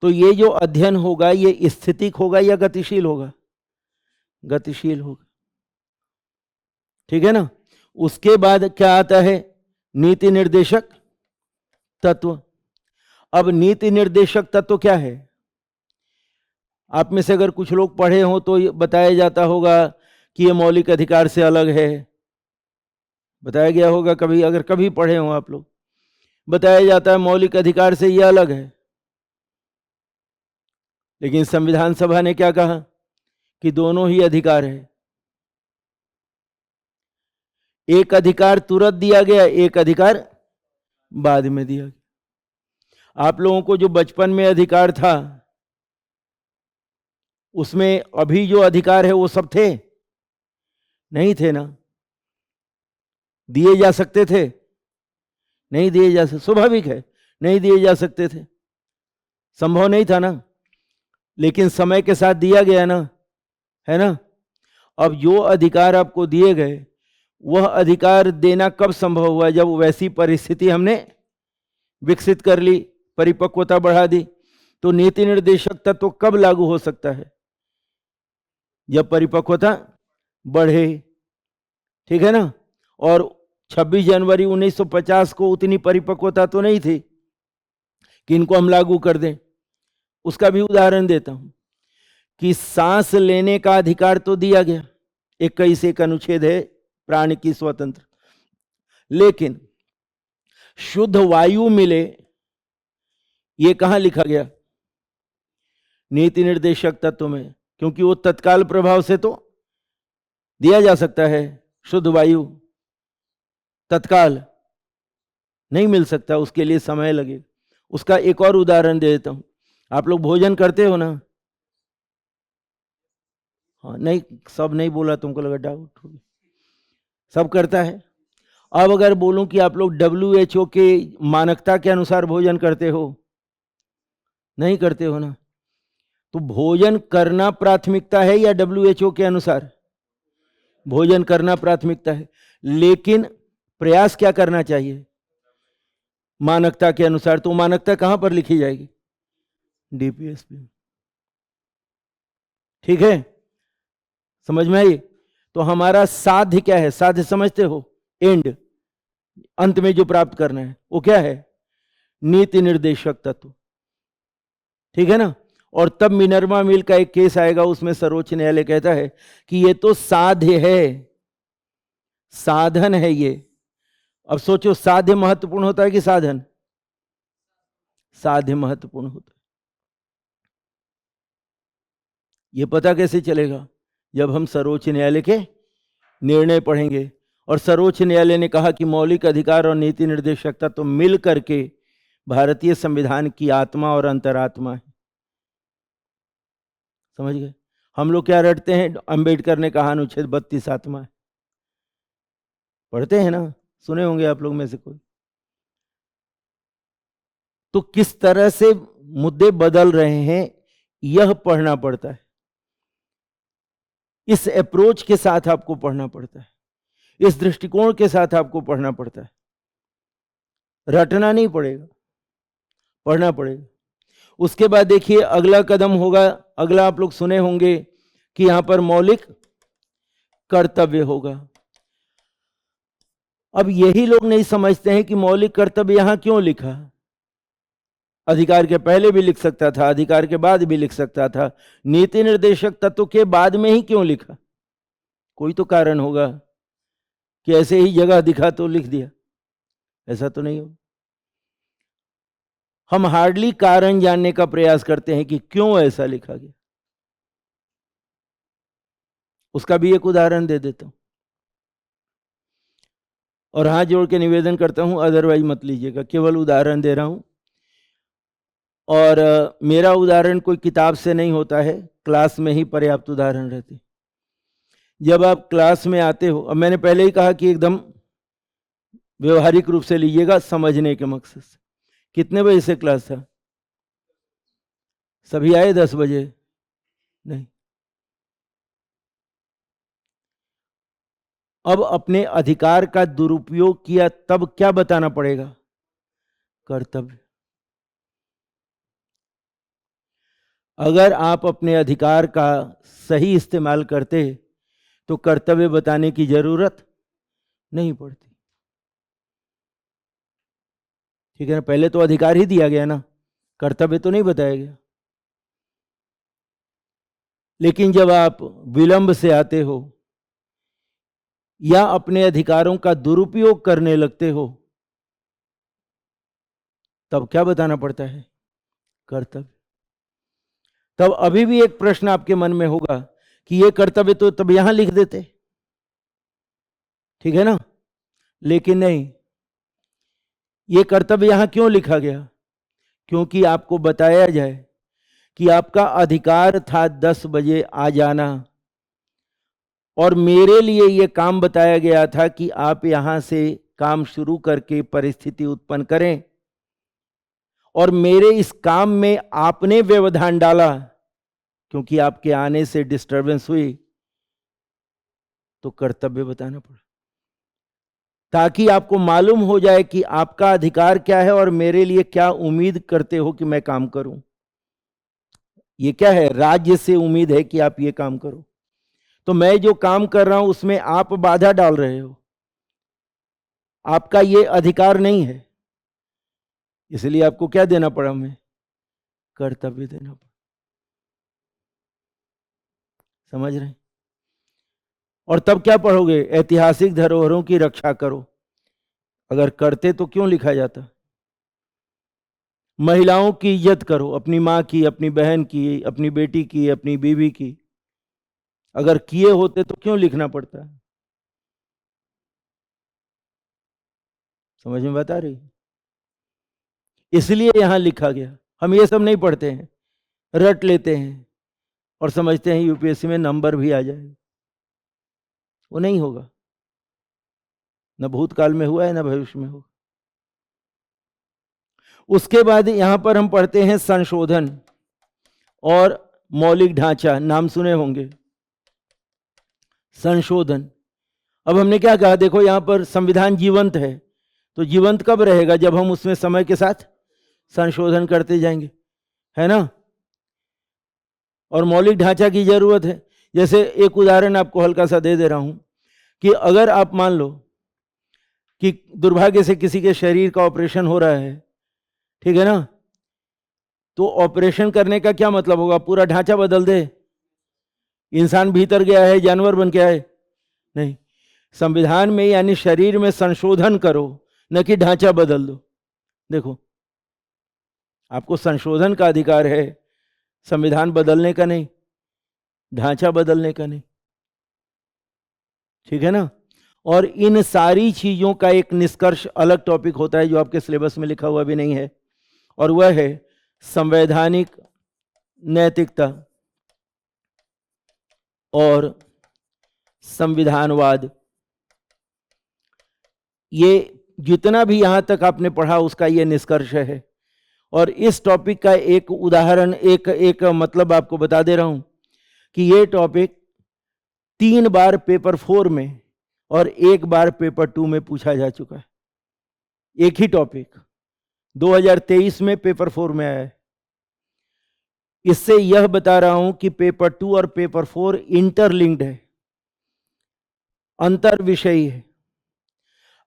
तो ये जो अध्ययन होगा ये स्थितिक होगा या गतिशील होगा? गतिशील होगा, ठीक है ना? उसके बाद क्या आता है? नीति निर्देशक तत्व। अब नीति निर्देशक तत्व क्या है? आप में से अगर कुछ लोग पढ़े हो तो बताया जाता होगा कि ये मौलिक अधिकार से अलग है, बताया गया होगा कभी, अगर कभी पढ़े हो आप लोग, बताया जाता है मौलिक अधिकार से ये अलग है। लेकिन संविधान सभा ने क्या कहा कि दोनों ही अधिकार है। एक अधिकार तुरंत दिया गया, एक अधिकार बाद में दिया गया। आप लोगों को जो बचपन में अधिकार था उसमें अभी जो अधिकार है वो सब थे? नहीं थे ना? दिए जा सकते थे? नहीं दिए जा सकते, स्वाभाविक है, नहीं दिए जा सकते थे, संभव नहीं था ना। लेकिन समय के साथ दिया गया ना, है ना? अब जो अधिकार आपको दिए गए वह अधिकार देना कब संभव हुआ? जब वैसी परिस्थिति हमने विकसित कर ली, परिपक्वता बढ़ा दी। तो नीति निर्देशक तत्व कब लागू हो सकता है? जब परिपक्वता बढ़े, ठीक है ना? और 26 जनवरी 1950 को उतनी परिपक्वता तो नहीं थी कि इनको हम लागू कर दें। उसका भी उदाहरण देता हूं कि सांस लेने का अधिकार तो दिया गया, 21 एक अनुच्छेद है प्राण की स्वतंत्र, लेकिन शुद्ध वायु मिले ये कहां लिखा गया? नीति निर्देशक तत्व में, क्योंकि वो तत्काल प्रभाव से तो दिया जा सकता है, शुद्ध वायु तत्काल नहीं मिल सकता, उसके लिए समय लगेगा। उसका एक और उदाहरण दे देता हूं। आप लोग भोजन करते हो ना? हाँ, नहीं, सब नहीं बोला, तुमको लगा डाउट होगी, सब करता है। अब अगर बोलूं कि आप लोग WHO के मानकता के अनुसार भोजन करते हो? नहीं करते हो ना? तो भोजन करना प्राथमिकता है या WHO के अनुसार भोजन करना प्राथमिकता है, लेकिन प्रयास क्या करना चाहिए मानकता के अनुसार। तो मानकता कहां पर लिखी जाएगी? DPSP। ठीक है, समझ में आई? तो हमारा साध्य क्या है? साध्य समझते हो? एंड, अंत में जो प्राप्त करना है वो क्या है? नीति निर्देशक तत्व। ठीक है ना? और तब मिनर्वा मिल का एक केस आएगा, उसमें सर्वोच्च न्यायालय कहता है कि ये तो साध्य है, साधन है ये। अब सोचो, साध्य महत्वपूर्ण होता है कि साधन? साध्य महत्वपूर्ण होता है। ये पता कैसे चलेगा? जब हम सर्वोच्च न्यायालय के निर्णय पढ़ेंगे। और सर्वोच्च न्यायालय ने कहा कि मौलिक अधिकार और नीति निर्देशकता तो मिल करके भारतीय संविधान की आत्मा और अंतरात्मा है। समझ गए? हम लोग क्या रटते हैं? अंबेडकर ने कहा अनुच्छेद 32 आत्मा है, पढ़ते हैं ना, सुने होंगे आप लोग में से कोई। तो किस तरह से मुद्दे बदल रहे हैं यह पढ़ना पड़ता है। इस अप्रोच के साथ आपको पढ़ना पड़ता है, इस दृष्टिकोण के साथ आपको पढ़ना पड़ता है। रटना नहीं पड़ेगा, पढ़ना पड़ेगा। उसके बाद देखिए अगला कदम होगा, अगला आप लोग सुने होंगे कि यहां पर मौलिक कर्तव्य होगा। अब यही लोग नहीं समझते हैं कि मौलिक कर्तव्य यहां क्यों लिखा। अधिकार के पहले भी लिख सकता था, अधिकार के बाद भी लिख सकता था, नीति निर्देशक तत्व के बाद में ही क्यों लिखा? कोई तो कारण होगा कि ऐसे ही जगह दिखा तो लिख दिया, ऐसा तो नहीं हो। हम हार्डली कारण जानने का प्रयास करते हैं कि क्यों ऐसा लिखा गया। उसका भी एक उदाहरण दे देता हूं, और हाथ जोड़ के निवेदन करता हूं अदरवाइज मत लीजिएगा, केवल उदाहरण दे रहा हूं। और मेरा उदाहरण कोई किताब से नहीं होता है, क्लास में ही पर्याप्त उदाहरण रहते। जब आप क्लास में आते हो, अब मैंने पहले ही कहा कि एकदम व्यवहारिक रूप से लीजिएगा, समझने के मकसद से। कितने बजे से क्लास था? सभी आए 10 बजे? नहीं। अब अपने अधिकार का दुरुपयोग किया तब क्या बताना पड़ेगा? कर्तव्य। अगर आप अपने अधिकार का सही इस्तेमाल करते तो कर्तव्य बताने की जरूरत नहीं पड़ती। ठीक है ना? पहले तो अधिकार ही दिया गया ना, कर्तव्य तो नहीं बताया गया। लेकिन जब आप विलंब से आते हो या अपने अधिकारों का दुरुपयोग करने लगते हो, तब क्या बताना पड़ता है? कर्तव्य। तब अभी भी एक प्रश्न आपके मन में होगा कि ये कर्तव्य तो तब यहां लिख देते, ठीक है ना? लेकिन नहीं, ये कर्तव्य यहां क्यों लिखा गया? क्योंकि आपको बताया जाए कि आपका अधिकार था 10 बजे आ जाना, और मेरे लिए यह काम बताया गया था कि आप यहां से काम शुरू करके परिस्थिति उत्पन्न करें, और मेरे इस काम में आपने व्यवधान डाला क्योंकि आपके आने से डिस्टरबेंस हुई, तो कर्तव्य बताना पड़ा, ताकि आपको मालूम हो जाए कि आपका अधिकार क्या है और मेरे लिए क्या उम्मीद करते हो कि मैं काम करूं। ये क्या है? राज्य से उम्मीद है कि आप ये काम करो, तो मैं जो काम कर रहा हूं उसमें आप बाधा डाल रहे हो, आपका ये अधिकार नहीं है, इसलिए आपको क्या देना पड़ा? हमें कर्तव्य देना पड़ा। समझ रहे हैं? और तब क्या पढ़ोगे? ऐतिहासिक धरोहरों की रक्षा करो। अगर करते तो क्यों लिखा जाता? महिलाओं की इज्जत करो, अपनी मां की, अपनी बहन की, अपनी बेटी की, अपनी बीवी की। अगर किए होते तो क्यों लिखना पड़ता? समझ में बता रही? इसलिए यहां लिखा गया। हम ये सब नहीं पढ़ते हैं, रट लेते हैं और समझते हैं यूपीएससी में नंबर भी आ जाएगा। वो नहीं होगा, न भूतकाल में हुआ है न भविष्य में होगा। उसके बाद यहां पर हम पढ़ते हैं संशोधन और मौलिक ढांचा, नाम सुने होंगे। संशोधन, अब हमने क्या कहा, देखो यहां पर संविधान जीवंत है, तो जीवंत कब रहेगा, जब हम उसमें समय के साथ संशोधन करते जाएंगे, है ना। और मौलिक ढांचा की जरूरत है। जैसे एक उदाहरण आपको हल्का सा दे रहा हूं कि अगर आप मान लो कि दुर्भाग्य से किसी के शरीर का ऑपरेशन हो रहा है, ठीक है ना, तो ऑपरेशन करने का क्या मतलब होगा, पूरा ढांचा बदल दे, इंसान भीतर गया है जानवर बन के आए, नहीं। संविधान में यानी शरीर में संशोधन करो, न कि ढांचा बदल दो। देखो, आपको संशोधन का अधिकार है, संविधान बदलने का नहीं, ढांचा बदलने का नहीं, ठीक है ना। और इन सारी चीजों का एक निष्कर्ष अलग टॉपिक होता है जो आपके सिलेबस में लिखा हुआ भी नहीं है, और वह है संवैधानिक नैतिकता और संविधानवाद। ये जितना भी यहां तक आपने पढ़ा उसका ये निष्कर्ष है। और इस टॉपिक का एक उदाहरण, एक मतलब आपको बता दे रहा हूं कि ये टॉपिक 3 बार पेपर 4 में और 1 बार पेपर 2 में पूछा जा चुका है। एक ही टॉपिक 2023 में पेपर 4 में आया है। इससे यह बता रहा हूं कि पेपर 2 और पेपर 4 इंटरलिंक्ड है, अंतर विषयी है।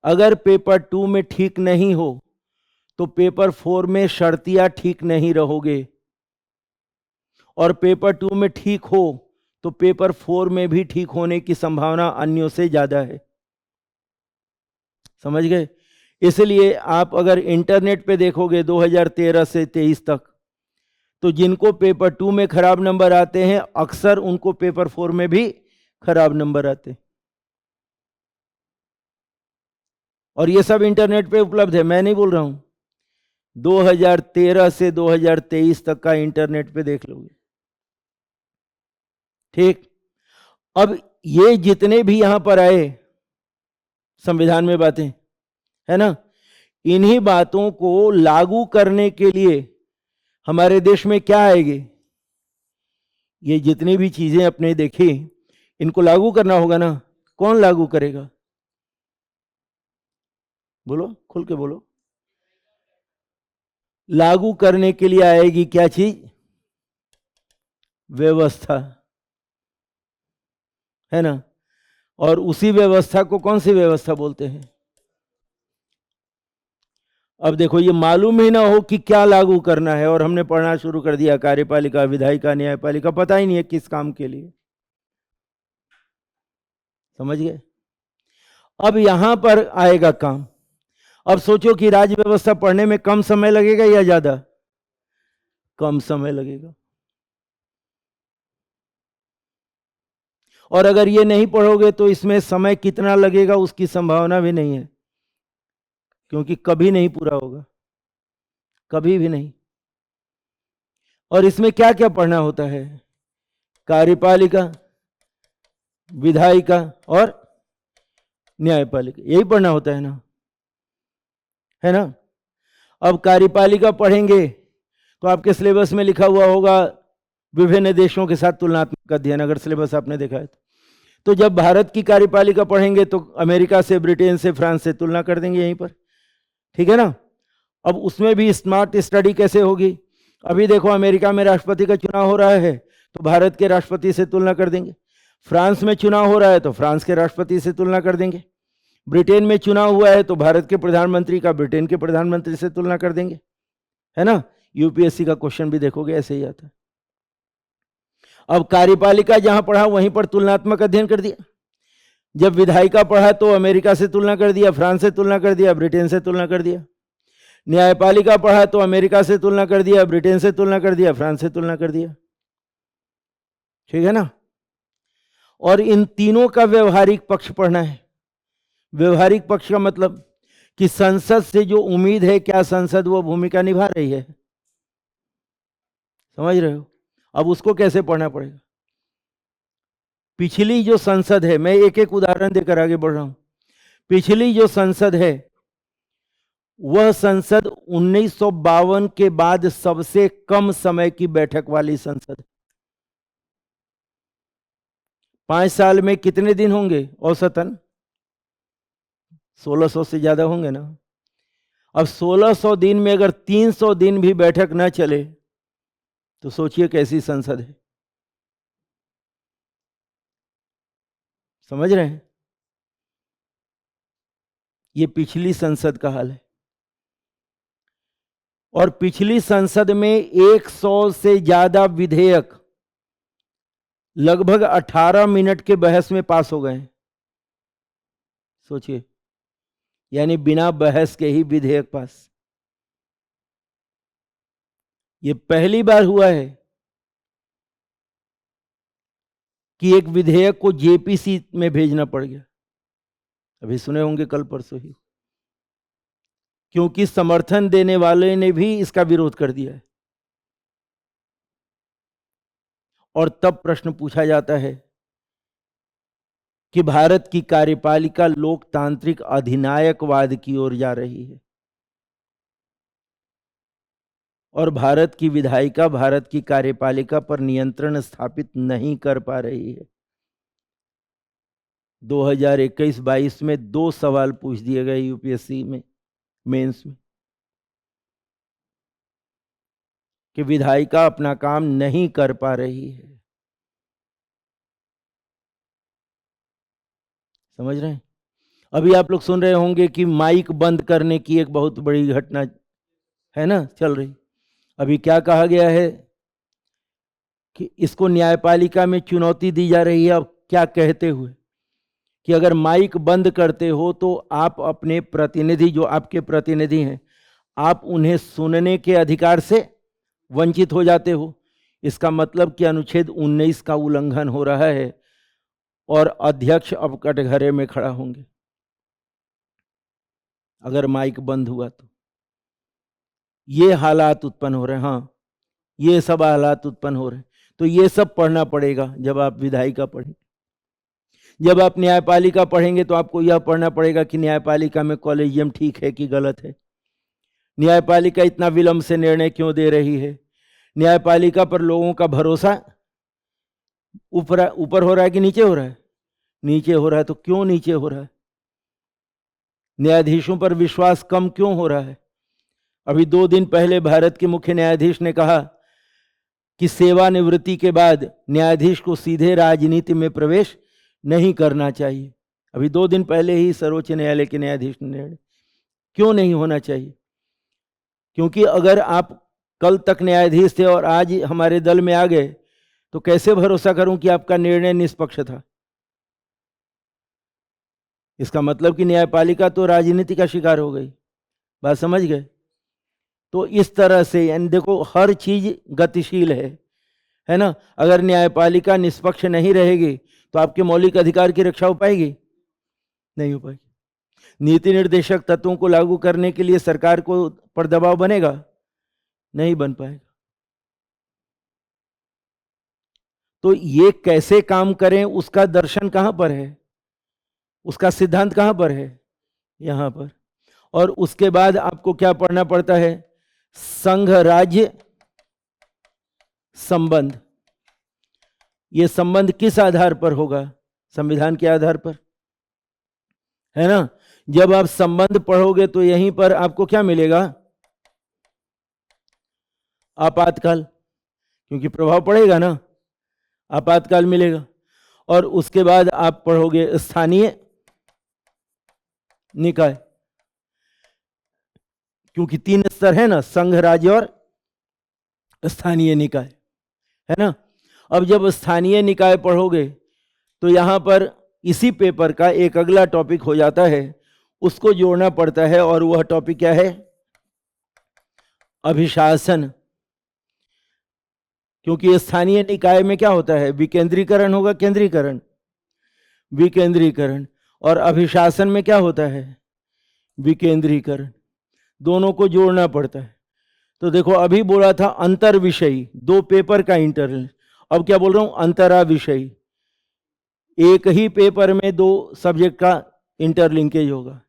अगर पेपर 2 में ठीक नहीं हो तो पेपर 4 में शर्तिया ठीक नहीं रहोगे, और पेपर 2 में ठीक हो तो पेपर 4 में भी ठीक होने की संभावना अन्यों से ज्यादा है। समझ गए। इसलिए आप अगर इंटरनेट पे देखोगे 2013 से 23 तक, तो जिनको पेपर 2 में खराब नंबर आते हैं अक्सर उनको पेपर 4 में भी खराब नंबर आते हैं। और ये सब इंटरनेट पे उपलब्ध है, मैं नहीं बोल रहा हूं, 2013 से 2023 तक का इंटरनेट पे देख लोगे, ठीक। अब ये जितने भी यहां पर आए संविधान में बातें, है ना, इन्हीं बातों को लागू करने के लिए हमारे देश में क्या आएगी, ये जितनी भी चीजें अपने देखी इनको लागू करना होगा ना। कौन लागू करेगा, बोलो, खुल के बोलो। लागू करने के लिए आएगी क्या चीज, व्यवस्था, है ना। और उसी व्यवस्था को कौन सी व्यवस्था बोलते हैं। अब देखो, ये मालूम ही ना हो कि क्या लागू करना है और हमने पढ़ना शुरू कर दिया कार्यपालिका, विधायिका, न्यायपालिका, पता ही नहीं है किस काम के लिए। समझ गए। अब यहां पर आएगा काम। अब सोचो कि राज्य व्यवस्था पढ़ने में कम समय लगेगा या ज्यादा, कम समय लगेगा। और अगर ये नहीं पढ़ोगे तो इसमें समय कितना लगेगा उसकी संभावना भी नहीं है, क्योंकि कभी नहीं पूरा होगा, कभी भी नहीं। और इसमें क्या क्या पढ़ना होता है, कार्यपालिका, विधायिका और न्यायपालिका, यही पढ़ना होता है ना, है ना। अब कार्यपालिका पढ़ेंगे तो आपके सिलेबस में लिखा हुआ होगा विभिन्न देशों के साथ तुलनात्मक अध्ययन, अगर सिलेबस आपने देखा है तो जब भारत की कार्यपालिका पढ़ेंगे तो अमेरिका से, ब्रिटेन से, फ्रांस से तुलना कर देंगे यहीं पर, ठीक है ना। अब उसमें भी स्मार्ट स्टडी कैसे होगी, अभी देखो अमेरिका में राष्ट्रपति का चुनाव हो रहा है तो भारत के राष्ट्रपति से तुलना कर देंगे, फ्रांस में चुनाव हो रहा है तो फ्रांस के राष्ट्रपति से तुलना कर देंगे, ब्रिटेन में चुनाव हुआ है तो भारत के प्रधानमंत्री का ब्रिटेन के प्रधानमंत्री से तुलना कर देंगे, है ना। यूपीएससी का क्वेश्चन भी देखोगे ऐसे ही आता है। अब कार्यपालिका जहां पढ़ा वहीं पर तुलनात्मक अध्ययन कर दिया, जब विधायिका पढ़ा तो अमेरिका से तुलना कर दिया, फ्रांस से तुलना कर दिया, ब्रिटेन से तुलना कर दिया। न्यायपालिका पढ़ा तो अमेरिका से तुलना कर दिया, ब्रिटेन से तुलना कर दिया, फ्रांस से तुलना कर दिया, ठीक है ना। और इन तीनों का व्यवहारिक पक्ष पढ़ना है। व्यवहारिक पक्ष का मतलब कि संसद से जो उम्मीद है क्या संसद वो भूमिका निभा रही है, समझ रहे हो। अब उसको कैसे पढ़ना पड़ेगा, पिछली जो संसद है, मैं एक एक उदाहरण देकर आगे बढ़ रहा हूं। पिछली जो संसद है वह संसद 1952 के बाद सबसे कम समय की बैठक वाली संसद है। 5 साल में कितने दिन होंगे औसतन? 1600 से ज्यादा होंगे ना। अब 1600 दिन में अगर 300 दिन भी बैठक ना चले तो सोचिए कैसी संसद है। समझ रहे हैं? ये पिछली संसद का हाल है। और पिछली संसद में 100 से ज्यादा विधेयक लगभग 18 मिनट के बहस में पास हो गए। सोचिए, यानी बिना बहस के ही विधेयक पास। ये पहली बार हुआ है कि एक विधेयक को जेपीसी में भेजना पड़ गया। अभी सुने होंगे कल परसों ही, क्योंकि समर्थन देने वाले ने भी इसका विरोध कर दिया है। और तब प्रश्न पूछा जाता है कि भारत की कार्यपालिका लोकतांत्रिक अधिनायकवाद की ओर जा रही है और भारत की विधायिका भारत की कार्यपालिका पर नियंत्रण स्थापित नहीं कर पा रही है। 2021-22 में 2 सवाल पूछ दिए गए यूपीएससी में मेंस में कि विधायिका अपना काम नहीं कर पा रही है। समझ रहे हैं? अभी आप लोग सुन रहे होंगे कि माइक बंद करने की एक बहुत बड़ी घटना है ना चल रही। अभी क्या कहा गया है कि इसको न्यायपालिका में चुनौती दी जा रही है। अब क्या कहते हुए कि अगर माइक बंद करते हो तो आप अपने प्रतिनिधि, जो आपके प्रतिनिधि हैं, आप उन्हें सुनने के अधिकार से वंचित हो जाते हो। इसका मतलब कि अनुच्छेद 19 का उल्लंघन हो रहा है और अध्यक्ष अब कटघरे में खड़ा होंगे अगर माइक बंद हुआ तो। ये हालात उत्पन्न हो रहे हैं। हाँ, ये सब हालात उत्पन्न हो रहे हैं। तो ये सब पढ़ना पड़ेगा जब आप विधायिका पढ़ें। जब आप न्यायपालिका पढ़ेंगे तो आपको यह पढ़ना पड़ेगा कि न्यायपालिका में कॉलेजियम ठीक है कि गलत है, न्यायपालिका इतना विलंब से निर्णय क्यों दे रही है, न्यायपालिका पर लोगों का भरोसा ऊपर हो रहा है कि नीचे हो रहा है? नीचे हो रहा है। तो क्यों नीचे हो रहा है? न्यायाधीशों पर विश्वास कम क्यों हो रहा है? अभी 2 दिन पहले भारत के मुख्य न्यायाधीश ने कहा कि सेवानिवृत्ति के बाद न्यायाधीश को सीधे राजनीति में प्रवेश नहीं करना चाहिए। अभी 2 दिन पहले ही सर्वोच्च न्यायालय के न्यायाधीश ने। क्यों नहीं होना चाहिए? क्योंकि अगर आप कल तक न्यायाधीश थे और आज हमारे दल में आ गए तो कैसे भरोसा करूं कि आपका निर्णय निष्पक्ष था? इसका मतलब कि न्यायपालिका तो राजनीति का शिकार हो गई। बात समझ गए? तो इस तरह से यानी देखो, हर चीज गतिशील है ना। अगर न्यायपालिका निष्पक्ष नहीं रहेगी तो आपके मौलिक अधिकार की रक्षा हो पाएगी? नहीं हो पाएगी। नीति निर्देशक तत्वों को लागू करने के लिए सरकार को पर दबाव बनेगा? नहीं बन पाएगा। तो ये कैसे काम करें उसका दर्शन कहां पर है, उसका सिद्धांत कहां पर है? यहां पर। और उसके बाद आपको क्या पढ़ना पड़ता है? संघ राज्य संबंध। ये संबंध किस आधार पर होगा? संविधान के आधार पर, है ना। जब आप संबंध पढ़ोगे तो यहीं पर आपको क्या मिलेगा? आपातकाल, क्योंकि प्रभाव पड़ेगा ना, आपातकाल मिलेगा। और उसके बाद आप पढ़ोगे स्थानीय निकाय, क्योंकि 3 स्तर है ना, संघ राज्य और स्थानीय निकाय, है ना। अब जब स्थानीय निकाय पढ़ोगे तो यहां पर इसी पेपर का एक अगला टॉपिक हो जाता है, उसको जोड़ना पड़ता है। और वह टॉपिक क्या है? अभिशासन। क्योंकि स्थानीय निकाय में क्या होता है? विकेंद्रीकरण होगा, केंद्रीकरण, विकेंद्रीकरण। और अभिशासन में क्या होता है? विकेंद्रीकरण। दोनों को जोड़ना पड़ता है। तो देखो, अभी बोला था अंतर विषयी, 2 पेपर का इंटरलिंक। अब क्या बोल रहा हूं? अंतरा विषयी। एक ही पेपर में 2 सब्जेक्ट का इंटरलिंकेज होगा,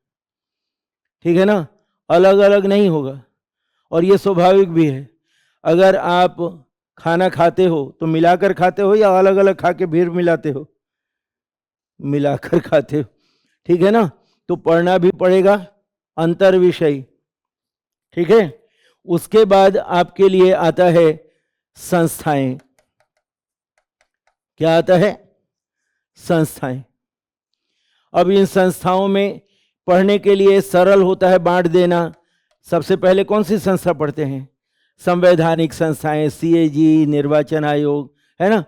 ठीक है ना, अलग अलग नहीं होगा। और ये स्वाभाविक भी है। अगर आप खाना खाते हो तो मिलाकर खाते हो या अलग अलग खा के फिर मिलाते हो? मिलाकर खाते हो, ठीक है ना। तो पढ़ना भी पड़ेगा अंतर विषय, ठीक है। उसके बाद आपके लिए आता है संस्थाएं। क्या आता है? संस्थाएं। अब इन संस्थाओं में पढ़ने के लिए सरल होता है बांट देना। सबसे पहले कौन सी संस्था पढ़ते हैं? संवैधानिक संस्थाएं, सीएजी, निर्वाचन आयोग, है ना।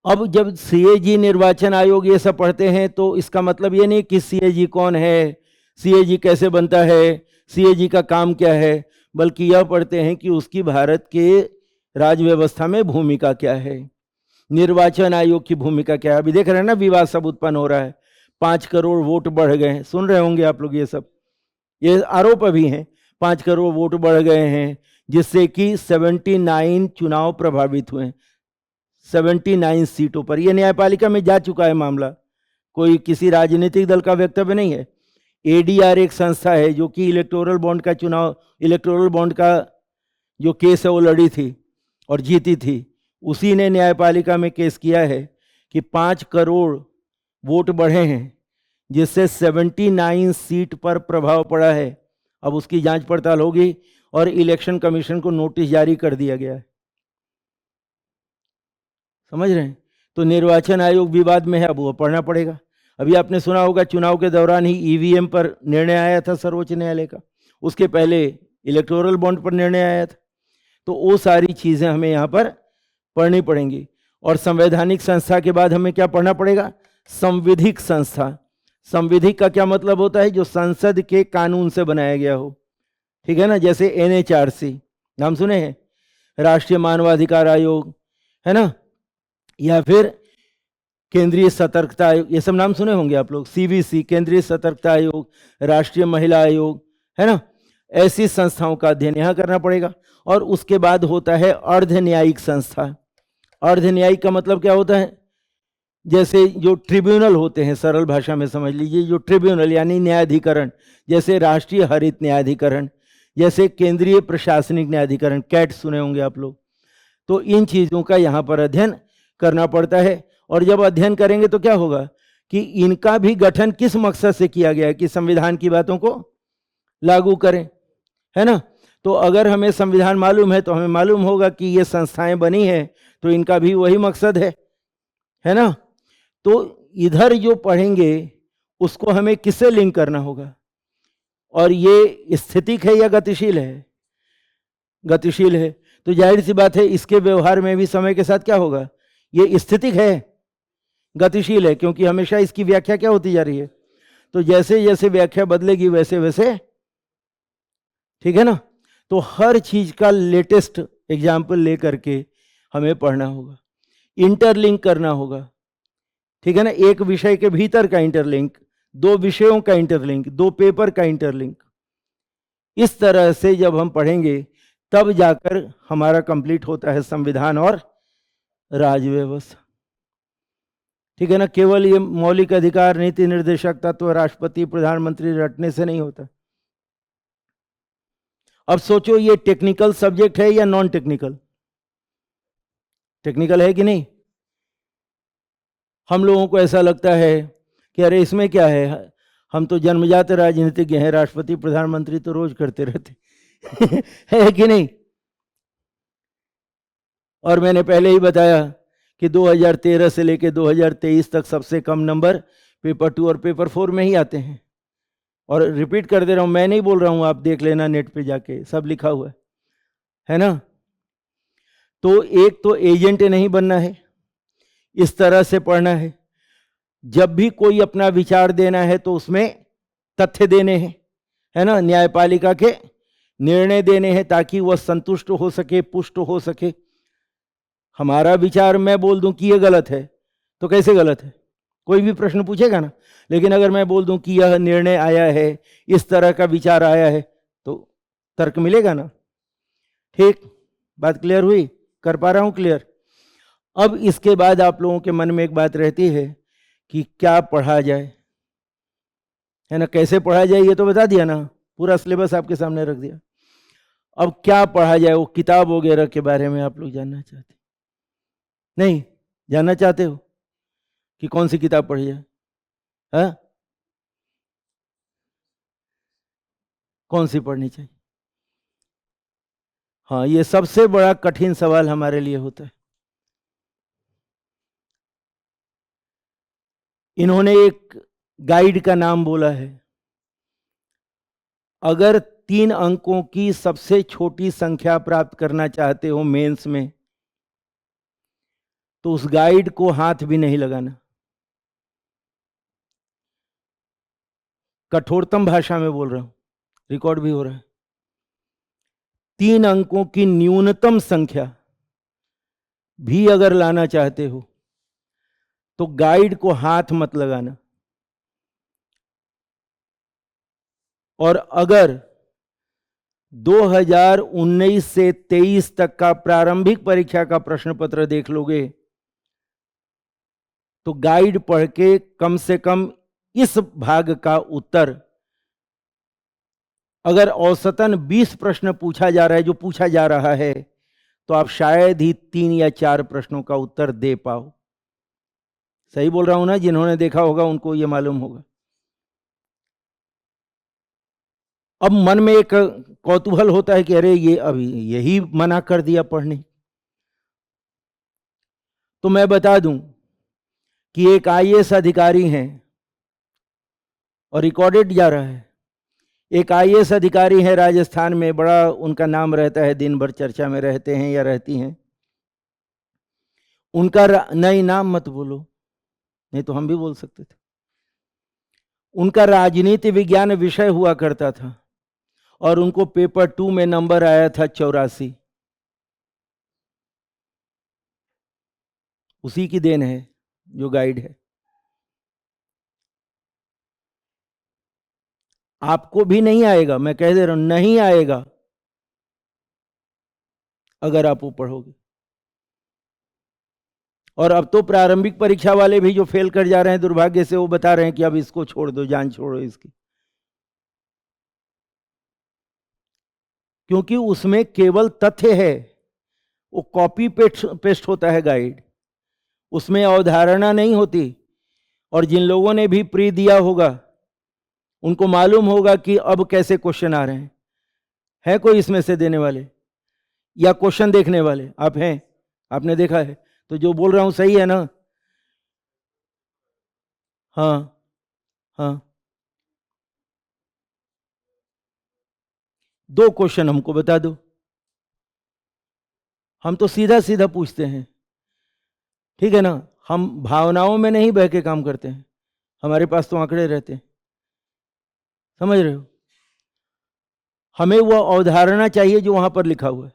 अब जब सीएजी, निर्वाचन आयोग ये सब पढ़ते हैं तो इसका मतलब ये नहीं कि सीएजी कौन है, सीएजी कैसे बनता है, सीएजी का काम क्या है, बल्कि यह पढ़ते हैं कि उसकी भारत के राज व्यवस्था में भूमिका क्या है, निर्वाचन आयोग की भूमिका क्या है। अभी देख रहे हैं ना, विवाद सब उत्पन्न हो रहा है, 5 करोड़ वोट बढ़ गए, सुन रहे होंगे आप लोग, ये सब ये आरोप अभी हैं। 5 करोड़ वोट बढ़ गए हैं, जिससे कि 79 चुनाव प्रभावित हुए, 79 सीटों पर। यह न्यायपालिका में जा चुका है मामला, कोई किसी राजनीतिक दल का वक्तव्य नहीं है। एडीआर एक संस्था है जो कि इलेक्टोरल बॉन्ड का चुनाव, इलेक्टोरल बॉन्ड का जो केस है वो लड़ी थी और जीती थी। उसी ने न्यायपालिका में केस किया है कि 5 करोड़ वोट बढ़े हैं, जिससे 79 सीट पर प्रभाव पड़ा है। अब उसकी जांच पड़ताल होगी और इलेक्शन कमीशन को नोटिस जारी कर दिया गया है। समझ रहे हैं? तो निर्वाचन आयोग विवाद में है, अब वो पढ़ना पड़ेगा। अभी आपने सुना होगा चुनाव के दौरान ही ईवीएम पर निर्णय आया था सर्वोच्च न्यायालय का, उसके पहले इलेक्टोरल बॉन्ड पर निर्णय आया था। तो वो सारी चीजें हमें यहाँ पर पढ़नी पड़ेंगी। और संवैधानिक संस्था के बाद हमें क्या पढ़ना पड़ेगा? संविधिक संस्था। संविधिक का क्या मतलब होता है? जो संसद के कानून से बनाया गया हो, ठीक है ना। जैसे एनएचआरसी नाम सुने हैं, राष्ट्रीय मानवाधिकार आयोग, है ना, या फिर केंद्रीय सतर्कता आयोग, ये सब नाम सुने होंगे आप लोग। सीवीसी, केंद्रीय सतर्कता आयोग, राष्ट्रीय महिला आयोग, है ना। ऐसी संस्थाओं का अध्ययन यहाँ करना पड़ेगा। और उसके बाद होता है अर्ध न्यायिक संस्था। अर्ध न्यायिक का मतलब क्या होता है? जैसे जो ट्रिब्यूनल होते हैं, सरल भाषा में समझ लीजिए, जो ट्रिब्यूनल यानी न्यायाधिकरण, जैसे राष्ट्रीय हरित न्यायाधिकरण, जैसे केंद्रीय प्रशासनिक न्यायाधिकरण, कैट सुने होंगे आप लोग। तो इन चीज़ों का यहाँ पर अध्ययन करना पड़ता है। और जब अध्ययन करेंगे तो क्या होगा कि इनका भी गठन किस मकसद से किया गया है कि संविधान की बातों को लागू करें, है ना। तो अगर हमें संविधान मालूम है तो हमें मालूम होगा कि ये संस्थाएं बनी है तो इनका भी वही मकसद है ना। तो इधर जो पढ़ेंगे उसको हमें किससे लिंक करना होगा? और ये स्थितिक है या गतिशील है? गतिशील है। तो जाहिर सी बात है इसके व्यवहार में भी समय के साथ क्या होगा? ये स्थितिक है, गतिशील है, क्योंकि हमेशा इसकी व्याख्या क्या होती जा रही है। तो जैसे जैसे व्याख्या बदलेगी वैसे वैसे, ठीक है ना। तो हर चीज का लेटेस्ट एग्जाम्पल लेकर के हमें पढ़ना होगा, इंटरलिंक करना होगा, ठीक है ना। एक विषय के भीतर का इंटरलिंक, 2 विषयों का इंटरलिंक, 2 पेपर का इंटरलिंक। इस तरह से जब हम पढ़ेंगे तब जाकर हमारा कंप्लीट होता है संविधान और राज व्यवस्था, ठीक है ना। केवल ये मौलिक अधिकार, नीति निर्देशक तत्व, राष्ट्रपति, प्रधानमंत्री रटने से नहीं होता। अब सोचो ये टेक्निकल सब्जेक्ट है या नॉन टेक्निकल? टेक्निकल है कि नहीं? हम लोगों को ऐसा लगता है कि अरे इसमें क्या है, हम तो जन्मजात राजनीतिज्ञ हैं, राष्ट्रपति प्रधानमंत्री तो रोज करते रहते है कि नहीं। और मैंने पहले ही बताया कि 2013 से लेकर 2023 तक सबसे कम नंबर पेपर 2 और पेपर 4 में ही आते हैं। और रिपीट कर दे रहा हूं, मैं नहीं बोल रहा हूं, आप देख लेना नेट पे जाके, सब लिखा हुआ है ना। तो एक तो एजेंट नहीं बनना है, इस तरह से पढ़ना है। जब भी कोई अपना विचार देना है तो उसमें तथ्य देने हैं, है ना, न्यायपालिका के निर्णय देने हैं ताकि वह संतुष्ट हो सके, पुष्ट हो सके। हमारा विचार मैं बोल दूं कि यह गलत है तो कैसे गलत है? कोई भी प्रश्न पूछेगा ना। लेकिन अगर मैं बोल दूं कि यह निर्णय आया है, इस तरह का विचार आया है, तो तर्क मिलेगा ना। ठीक, बात क्लियर हुई? कर पा रहा हूं क्लियर? अब इसके बाद आप लोगों के मन में एक बात रहती है कि क्या पढ़ा जाए, है ना। कैसे पढ़ा जाए ये तो बता दिया ना, पूरा सिलेबस आपके सामने रख दिया। अब क्या पढ़ा जाए, वो किताब वगैरह के बारे में आप लोग जानना चाहते नहीं? जानना चाहते हो? कि कौन सी किताब पढ़ी है? हाँ, कौन सी पढ़नी चाहिए? हाँ, ये सबसे बड़ा कठिन सवाल हमारे लिए होता है। इन्होंने एक गाइड का नाम बोला है। अगर 3 अंकों की सबसे छोटी संख्या प्राप्त करना चाहते हो मेंस में, तो उस गाइड को हाथ भी नहीं लगाना। कठोरतम भाषा में बोल रहा हूं, रिकॉर्ड भी हो रहा है। 3 अंकों की न्यूनतम संख्या भी अगर लाना चाहते हो तो गाइड को हाथ मत लगाना। और अगर 2019 से 23 तक का प्रारंभिक परीक्षा का प्रश्न पत्र देख लोगे तो गाइड पढ़ के कम से कम इस भाग का उत्तर, अगर औसतन 20 प्रश्न पूछा जा रहा है, जो पूछा जा रहा है, तो आप शायद ही 3 या 4 प्रश्नों का उत्तर दे पाओ। सही बोल रहा हूं ना? जिन्होंने देखा होगा उनको यह मालूम होगा। अब मन में एक कौतूहल होता है कि अरे ये अभी यही मना कर दिया पढ़ने। तो मैं बता दूं कि एक आईएएस अधिकारी हैं, और रिकॉर्डेड जा रहा है, एक आईएएस अधिकारी है राजस्थान में, बड़ा उनका नाम रहता है, दिन भर चर्चा में रहते हैं या रहती हैं। उनका नहीं, नाम मत बोलो, नहीं तो हम भी बोल सकते थे। उनका राजनीति विज्ञान विषय हुआ करता था और उनको पेपर 2 में नंबर आया था 84। उसी की देन है जो गाइड है। आपको भी नहीं आएगा, मैं कह दे रहा हूं, नहीं आएगा अगर आप वो पढ़ोगे। और अब तो प्रारंभिक परीक्षा वाले भी जो फेल कर जा रहे हैं दुर्भाग्य से, वो बता रहे हैं कि अब इसको छोड़ दो, जान छोड़ो इसकी, क्योंकि उसमें केवल तथ्य है, वो कॉपी पेस्ट होता है गाइड, उसमें अवधारणा नहीं होती। और जिन लोगों ने भी प्री दिया होगा उनको मालूम होगा कि अब कैसे क्वेश्चन आ रहे हैं। है कोई इसमें से देने वाले या क्वेश्चन देखने वाले? आप हैं, आपने देखा है, तो जो बोल रहा हूं सही है ना? हाँ हाँ, 2 क्वेश्चन हमको बता दो। हम तो सीधा सीधा पूछते हैं, ठीक है ना? हम भावनाओं में नहीं बह के काम करते हैं, हमारे पास तो आंकड़े रहते हैं, समझ रहे हो? हमें वो अवधारणा चाहिए जो वहां पर लिखा हुआ है।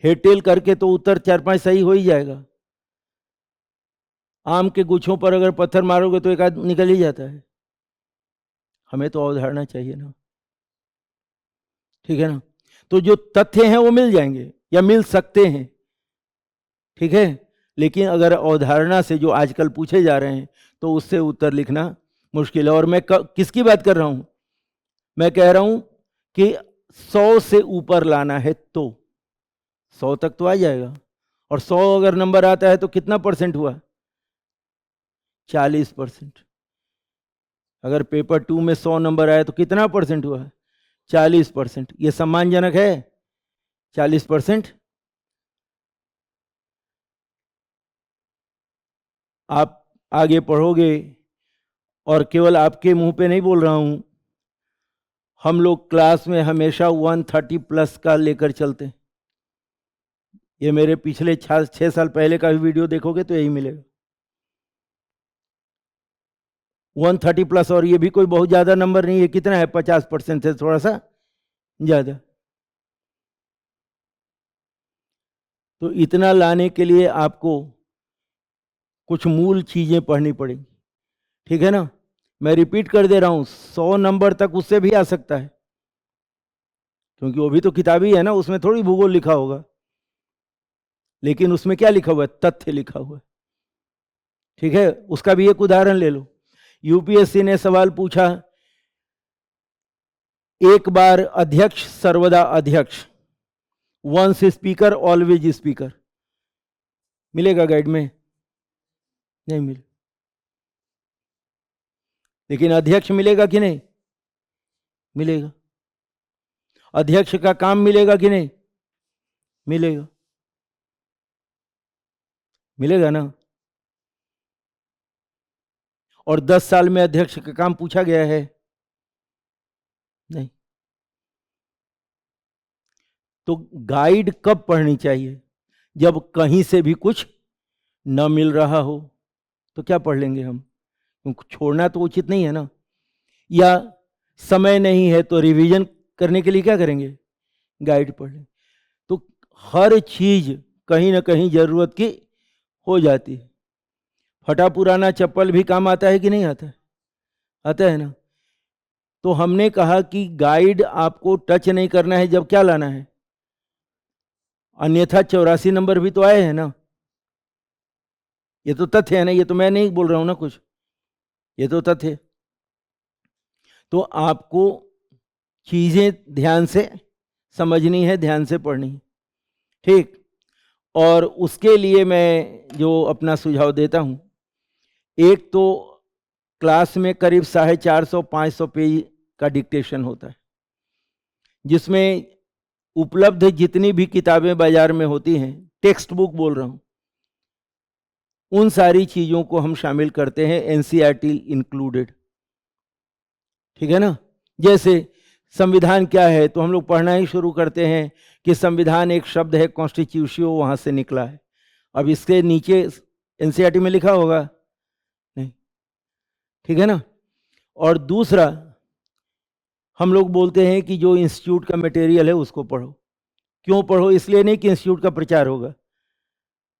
हेड टेल करके तो उत्तर 4-5 सही हो ही जाएगा। आम के गुच्छों पर अगर पत्थर मारोगे तो एक आध निकल ही जाता है। हमें तो अवधारणा चाहिए ना, ठीक है ना? तो जो तथ्य हैं वो मिल जाएंगे या मिल सकते हैं, ठीक है। लेकिन अगर अवधारणा से जो आजकल पूछे जा रहे हैं तो उससे उत्तर लिखना मुश्किल है। और मैं किसकी बात कर रहा हूं? मैं कह रहा हूं कि 100 से ऊपर लाना है तो 100 तक तो आ जाएगा। और 100 अगर नंबर आता है तो कितना परसेंट हुआ? 40%। अगर पेपर 2 में 100 नंबर आया तो कितना परसेंट हुआ? 40%। ये सम्मानजनक है 40%? आप आगे पढ़ोगे, और केवल आपके मुंह पे नहीं बोल रहा हूं, हम लोग क्लास में हमेशा 130 प्लस का लेकर चलते हैं। ये मेरे पिछले 6 साल पहले का भी वीडियो देखोगे तो यही मिलेगा, 130 प्लस। और ये भी कोई बहुत ज्यादा नंबर नहीं है, कितना है? 50% से थोड़ा सा ज्यादा। तो इतना लाने के लिए आपको कुछ मूल चीजें पढ़नी पड़ेगी, ठीक है ना? मैं रिपीट कर दे रहा हूं, 100 नंबर तक उससे भी आ सकता है, क्योंकि वो भी तो किताबी है ना, उसमें थोड़ी भूगोल लिखा होगा। लेकिन उसमें क्या लिखा हुआ है? तथ्य लिखा हुआ है, ठीक है। उसका भी एक उदाहरण ले लो। यूपीएससी ने सवाल पूछा, एक बार अध्यक्ष सर्वदा अध्यक्ष, वंस स्पीकर ऑलवेज स्पीकर। मिलेगा गाइड में, नहीं मिले। लेकिन अध्यक्ष मिलेगा कि नहीं? मिलेगा। अध्यक्ष का काम मिलेगा कि नहीं? मिलेगा। मिलेगा ना। और 10 साल में अध्यक्ष का काम पूछा गया है? नहीं। तो गाइड कब पढ़नी चाहिए? जब कहीं से भी कुछ न मिल रहा हो तो क्या पढ़ लेंगे हम, क्योंकि छोड़ना तो उचित नहीं है ना। या समय नहीं है तो रिवीजन करने के लिए क्या करेंगे? गाइड पढ़ लें। तो हर चीज कहीं ना कहीं जरूरत की हो जाती है। फटा पुराना चप्पल भी काम आता है कि नहीं आता है? आता है ना। तो हमने कहा कि गाइड आपको टच नहीं करना है जब क्या लाना है, अन्यथा 84 नंबर भी तो आए हैं ना। ये तो तथ्य है ना, ये तो मैं नहीं बोल रहा हूं ना कुछ, ये तो तथ्य। तो आपको चीजें ध्यान से समझनी है, ध्यान से पढ़नी है, ठीक। और उसके लिए मैं जो अपना सुझाव देता हूं, एक तो क्लास में करीब 450-500 पेज का डिक्टेशन होता है, जिसमें उपलब्ध जितनी भी किताबें बाजार में होती हैं, टेक्स्ट बुक बोल रहा हूं, उन सारी चीजों को हम शामिल करते हैं, एनसीईआरटी इंक्लूडेड, ठीक है ना। जैसे संविधान क्या है, तो हम लोग पढ़ना ही शुरू करते हैं कि संविधान एक शब्द है, कॉन्स्टिट्यूशियो वहां से निकला है। अब इसके नीचे एनसीईआरटी में लिखा होगा? नहीं, ठीक है ना। और दूसरा, हम लोग बोलते हैं कि जो इंस्टीट्यूट का मटेरियल है उसको पढ़ो। क्यों पढ़ो? इसलिए नहीं कि इंस्टीट्यूट का प्रचार होगा।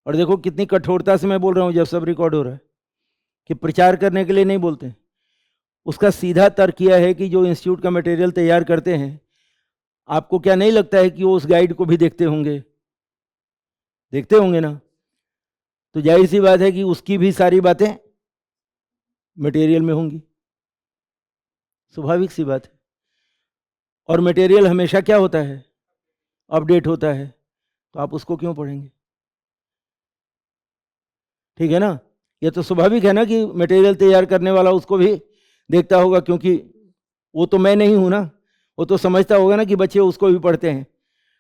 और देखो कितनी कठोरता से मैं बोल रहा हूं जब सब रिकॉर्ड हो रहा है, कि प्रचार करने के लिए नहीं बोलते। उसका सीधा तर्क यह है कि जो इंस्टीट्यूट का मटेरियल तैयार करते हैं, आपको क्या नहीं लगता है कि वो उस गाइड को भी देखते होंगे? देखते होंगे ना। तो जाहिर सी बात है कि उसकी भी सारी बातें मटेरियल में होंगी, स्वाभाविक सी बात है। और मटेरियल हमेशा क्या होता है? अपडेट होता है। तो आप उसको क्यों पढ़ेंगे? ठीक है ना। ये तो स्वाभाविक है ना कि मटेरियल तैयार करने वाला उसको भी देखता होगा, क्योंकि वो तो मैं नहीं हूं ना। वो तो समझता होगा ना कि बच्चे उसको भी पढ़ते हैं।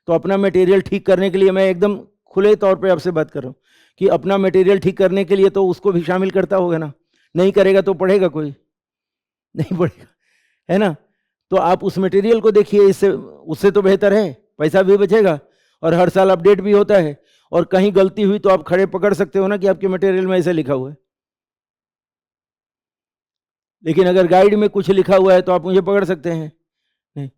तो अपना मटेरियल ठीक करने के लिए, मैं एकदम खुले तौर पे आपसे बात कर रहा हूँ, कि अपना मटेरियल ठीक करने के लिए तो उसको भी शामिल करता होगा ना। नहीं करेगा तो पढ़ेगा कोई? नहीं पढ़ेगा, है ना। तो आप उस मटेरियल को देखिए, इससे उससे तो बेहतर है, पैसा भी बचेगा और हर साल अपडेट भी होता है। और कहीं गलती हुई तो आप खड़े पकड़ सकते हो ना कि आपके मटेरियल में ऐसे लिखा हुआ है। लेकिन अगर गाइड में कुछ लिखा हुआ है तो आप मुझे पकड़ सकते हैं? नहीं।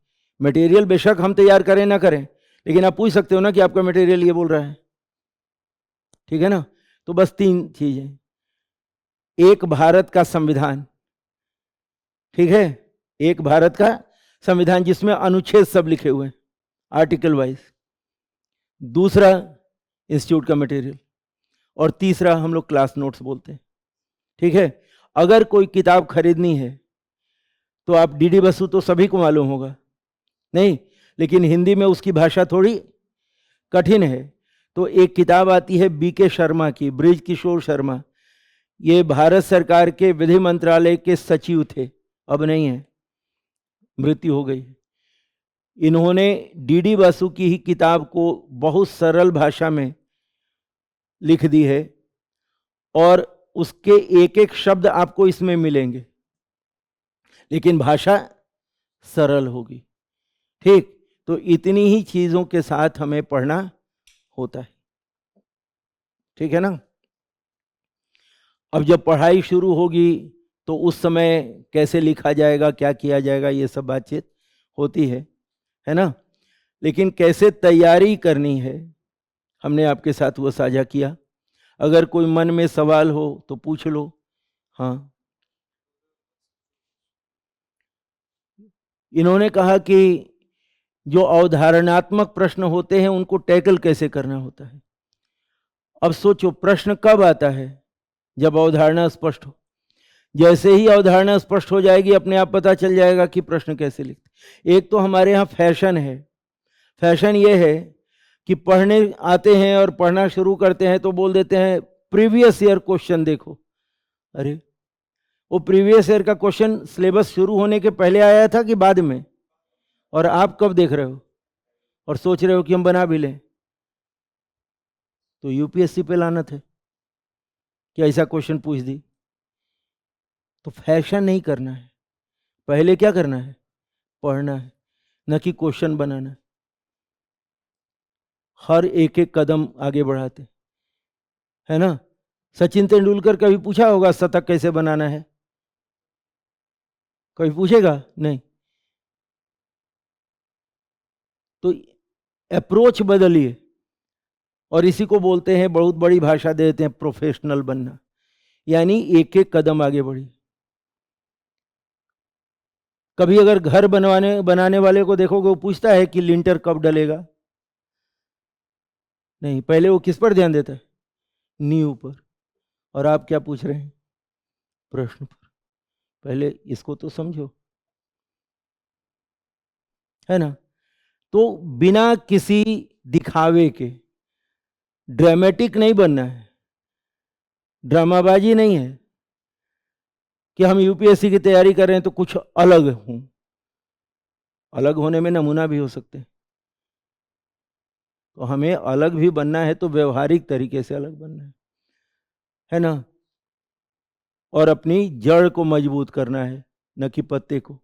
मटेरियल बेशक हम तैयार करें ना करें, लेकिन आप पूछ सकते हो ना कि आपका मटेरियल ये बोल रहा है, ठीक है ना। तो बस 3 चीजें। एक भारत का संविधान, ठीक है, एक भारत का संविधान जिसमें अनुच्छेद सब लिखे हुए हैं आर्टिकल वाइज। दूसरा इंस्टीट्यूट का मटेरियल। और तीसरा हम लोग क्लास नोट्स बोलते हैं, ठीक है। अगर कोई किताब खरीदनी है तो आप डीडी बसु तो सभी को मालूम होगा, नहीं, लेकिन हिंदी में उसकी भाषा थोड़ी कठिन है। तो एक किताब आती है बीके शर्मा की, ब्रिज किशोर शर्मा। ये भारत सरकार के विधि मंत्रालय के सचिव थे, अब नहीं है, मृत्यु हो गई। इन्होंने डीडी बसु की ही किताब को बहुत सरल भाषा में लिख दी है, और उसके एक एक शब्द आपको इसमें मिलेंगे, लेकिन भाषा सरल होगी, ठीक। तो इतनी ही चीजों के साथ हमें पढ़ना होता है, ठीक है ना। अब जब पढ़ाई शुरू होगी तो उस समय कैसे लिखा जाएगा, क्या किया जाएगा, ये सब बातचीत होती है ना। लेकिन कैसे तैयारी करनी है हमने आपके साथ वो साझा किया। अगर कोई मन में सवाल हो तो पूछ लो। हाँ, इन्होंने कहा कि जो अवधारणात्मक प्रश्न होते हैं उनको टैकल कैसे करना होता है। अब सोचो, प्रश्न कब आता है? जब अवधारणा स्पष्ट हो। जैसे ही अवधारणा स्पष्ट हो जाएगी, अपने आप पता चल जाएगा कि प्रश्न कैसे लिखते। एक तो हमारे यहाँ फैशन है, फैशन ये है कि पढ़ने आते हैं और पढ़ना शुरू करते हैं तो बोल देते हैं प्रीवियस ईयर क्वेश्चन देखो, अरे, वो प्रीवियस ईयर का क्वेश्चन सिलेबस शुरू होने के पहले आया था कि बाद में? और आप कब देख रहे हो और सोच रहे हो कि हम बना भी लें? तो यूपीएससी पे लानत है कि ऐसा क्वेश्चन पूछ दी। तो फैशन नहीं करना है, पहले क्या करना है? पढ़ना है, न कि क्वेश्चन बनाना। हर एक एक कदम आगे बढ़ाते, है ना? सचिन तेंदुलकर कभी पूछा होगा शतक कैसे बनाना है? कभी पूछेगा नहीं। तो अप्रोच बदलिए, और इसी को बोलते हैं, बहुत बड़ी भाषा देते हैं, प्रोफेशनल बनना। यानी एक एक कदम आगे बढ़ी। कभी अगर घर बनाने वाले को देखोगे, वो पूछता है कि लिंटर कब डलेगा? नहीं, पहले वो किस पर ध्यान देता है? नींव पर। और आप क्या पूछ रहे हैं? प्रश्न पर। पहले इसको तो समझो, है ना? तो बिना किसी दिखावे के, ड्रामेटिक नहीं बनना है, ड्रामाबाजी नहीं है कि हम यूपीएससी की तैयारी कर रहे हैं तो कुछ अलग हूं। अलग होने में नमूना भी हो सकते हैं। तो हमें अलग भी बनना है तो व्यवहारिक तरीके से अलग बनना है ना? और अपनी जड़ को मजबूत करना है, न कि पत्ते को।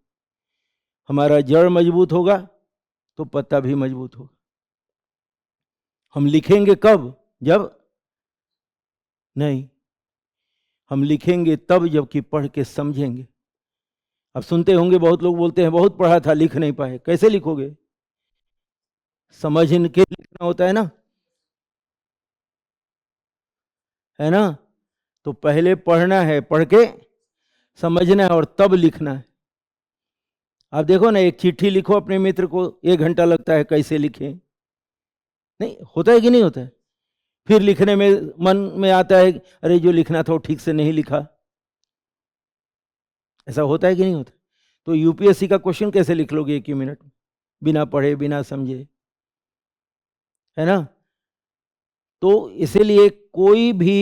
हमारा जड़ मजबूत होगा तो पत्ता भी मजबूत होगा। हम लिखेंगे कब? जब नहीं, हम लिखेंगे तब जबकि पढ़ के समझेंगे। अब सुनते होंगे बहुत लोग बोलते हैं बहुत पढ़ा था लिख नहीं पाए। कैसे लिखोगे? समझ के लिखना होता है ना, है ना? तो पहले पढ़ना है, पढ़ के समझना है, और तब लिखना है। आप देखो ना, एक चिट्ठी लिखो अपने मित्र को, 1 घंटा लगता है, कैसे लिखें? नहीं होता है कि नहीं होता है? फिर लिखने में मन में आता है अरे जो लिखना था वो ठीक से नहीं लिखा। ऐसा होता है कि नहीं होता? तो यूपीएससी का क्वेश्चन कैसे लिख लोगे 1 ही मिनट में, बिना पढ़े बिना समझे, है ना? तो इसीलिए कोई भी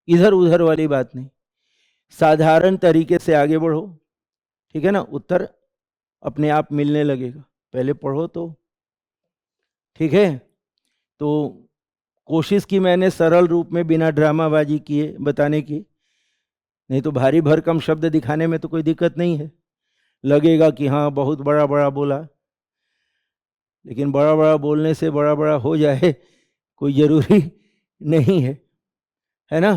इधर उधर वाली बात नहीं, साधारण तरीके से आगे बढ़ो। ठीक है ना? उत्तर अपने आप मिलने लगेगा, पहले पढ़ो तो। ठीक है? तो कोशिश की मैंने सरल रूप में बिना ड्रामाबाजी किए बताने की। नहीं तो भारी भरकम शब्द दिखाने में तो कोई दिक्कत नहीं है, लगेगा कि हाँ बहुत बड़ा बड़ा बोला। लेकिन बड़ा बड़ा बोलने से बड़ा बड़ा हो जाए कोई जरूरी नहीं है ना?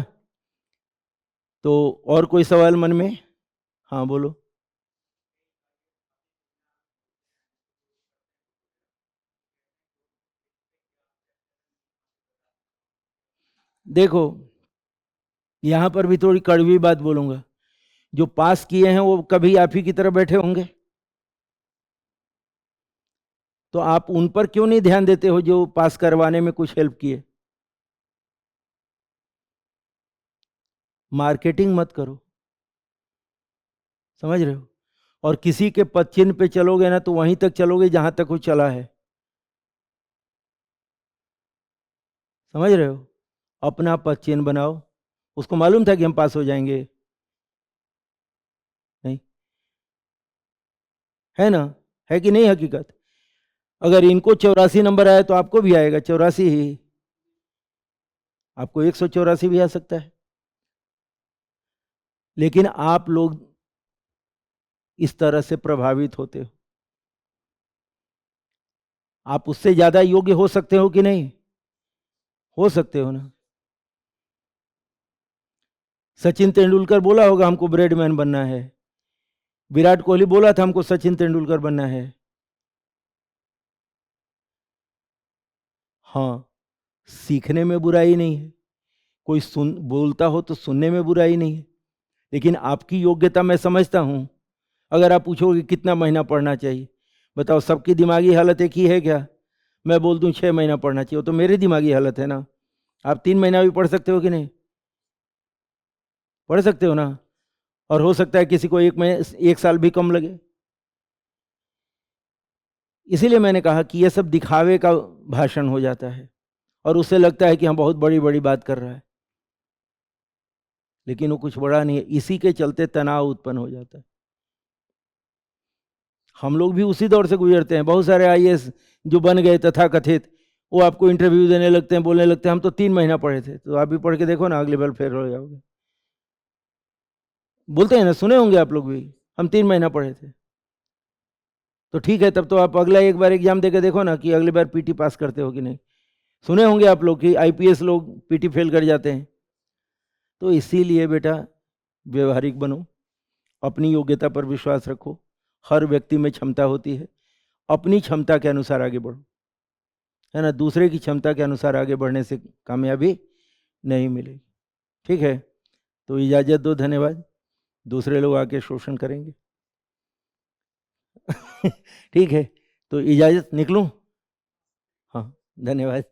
तो और कोई सवाल मन में? हाँ बोलो। देखो, यहाँ पर भी थोड़ी कड़वी बात बोलूंगा। जो पास किए हैं वो कभी आप ही की तरह बैठे होंगे, तो आप उन पर क्यों नहीं ध्यान देते हो जो पास करवाने में कुछ हेल्प किए? मार्केटिंग मत करो, समझ रहे हो? और किसी के पद चिन्ह पे चलोगे ना तो वहीं तक चलोगे जहां तक वो चला है, समझ रहे हो? अपना पद चिन्ह बनाओ। उसको मालूम था कि हम पास हो जाएंगे? नहीं, है ना? है कि नहीं हकीकत? अगर इनको 84 नंबर आया तो आपको भी आएगा 84 ही, आपको 184 भी आ सकता है। लेकिन आप लोग इस तरह से प्रभावित होते हो, आप उससे ज्यादा योग्य हो सकते हो कि नहीं? हो सकते हो ना? सचिन तेंदुलकर बोला होगा हमको ब्रेडमैन बनना है, विराट कोहली बोला था हमको सचिन तेंदुलकर बनना है। हाँ, सीखने में बुराई नहीं है, कोई सुन बोलता हो तो सुनने में बुराई नहीं है। लेकिन आपकी योग्यता मैं समझता हूं। अगर आप पूछोगे कितना महीना पढ़ना चाहिए, बताओ, सबकी दिमागी हालत एक ही है क्या? मैं बोल दूं 6 महीना पढ़ना चाहिए, वो तो मेरी दिमागी हालत है ना। आप 3 महीना भी पढ़ सकते हो कि नहीं? पढ़ सकते हो ना? और हो सकता है किसी को 1 साल भी कम लगे। इसीलिए मैंने कहा कि यह सब दिखावे का भाषण हो जाता है, और उससे लगता है कि हम बहुत बड़ी बड़ी बात कर रहा है। लेकिन वो कुछ बड़ा नहीं है, इसी के चलते तनाव उत्पन्न हो जाता है। हम लोग भी उसी दौर से गुजरते हैं। बहुत सारे आईएएस जो बन गए तथाकथित, वो आपको इंटरव्यू देने लगते हैं, बोलने लगते हैं हम तो 3 महीना पढ़े थे। तो आप भी पढ़ के देखो ना, अगली बार फेल हो जाओगे। बोलते हैं ना, सुने होंगे आप लोग भी, हम 3 महीना पढ़े थे। तो ठीक है, तब तो आप अगला एक बार एग्जाम देके देखो ना कि अगली बार पीटी पास करते हो कि नहीं। सुने होंगे आप लोग कि आईपीएस लोग पीटी फेल कर जाते हैं। तो इसीलिए बेटा व्यवहारिक बनो, अपनी योग्यता पर विश्वास रखो। हर व्यक्ति में क्षमता होती है, अपनी क्षमता के अनुसार आगे बढ़ो, है ना। दूसरे की क्षमता के अनुसार आगे बढ़ने से कामयाबी नहीं मिलेगी। ठीक है, तो इजाज़त दो, धन्यवाद। दूसरे लोग आके शोषण करेंगे। ठीक है, तो इजाज़त, निकलूं? हाँ, धन्यवाद।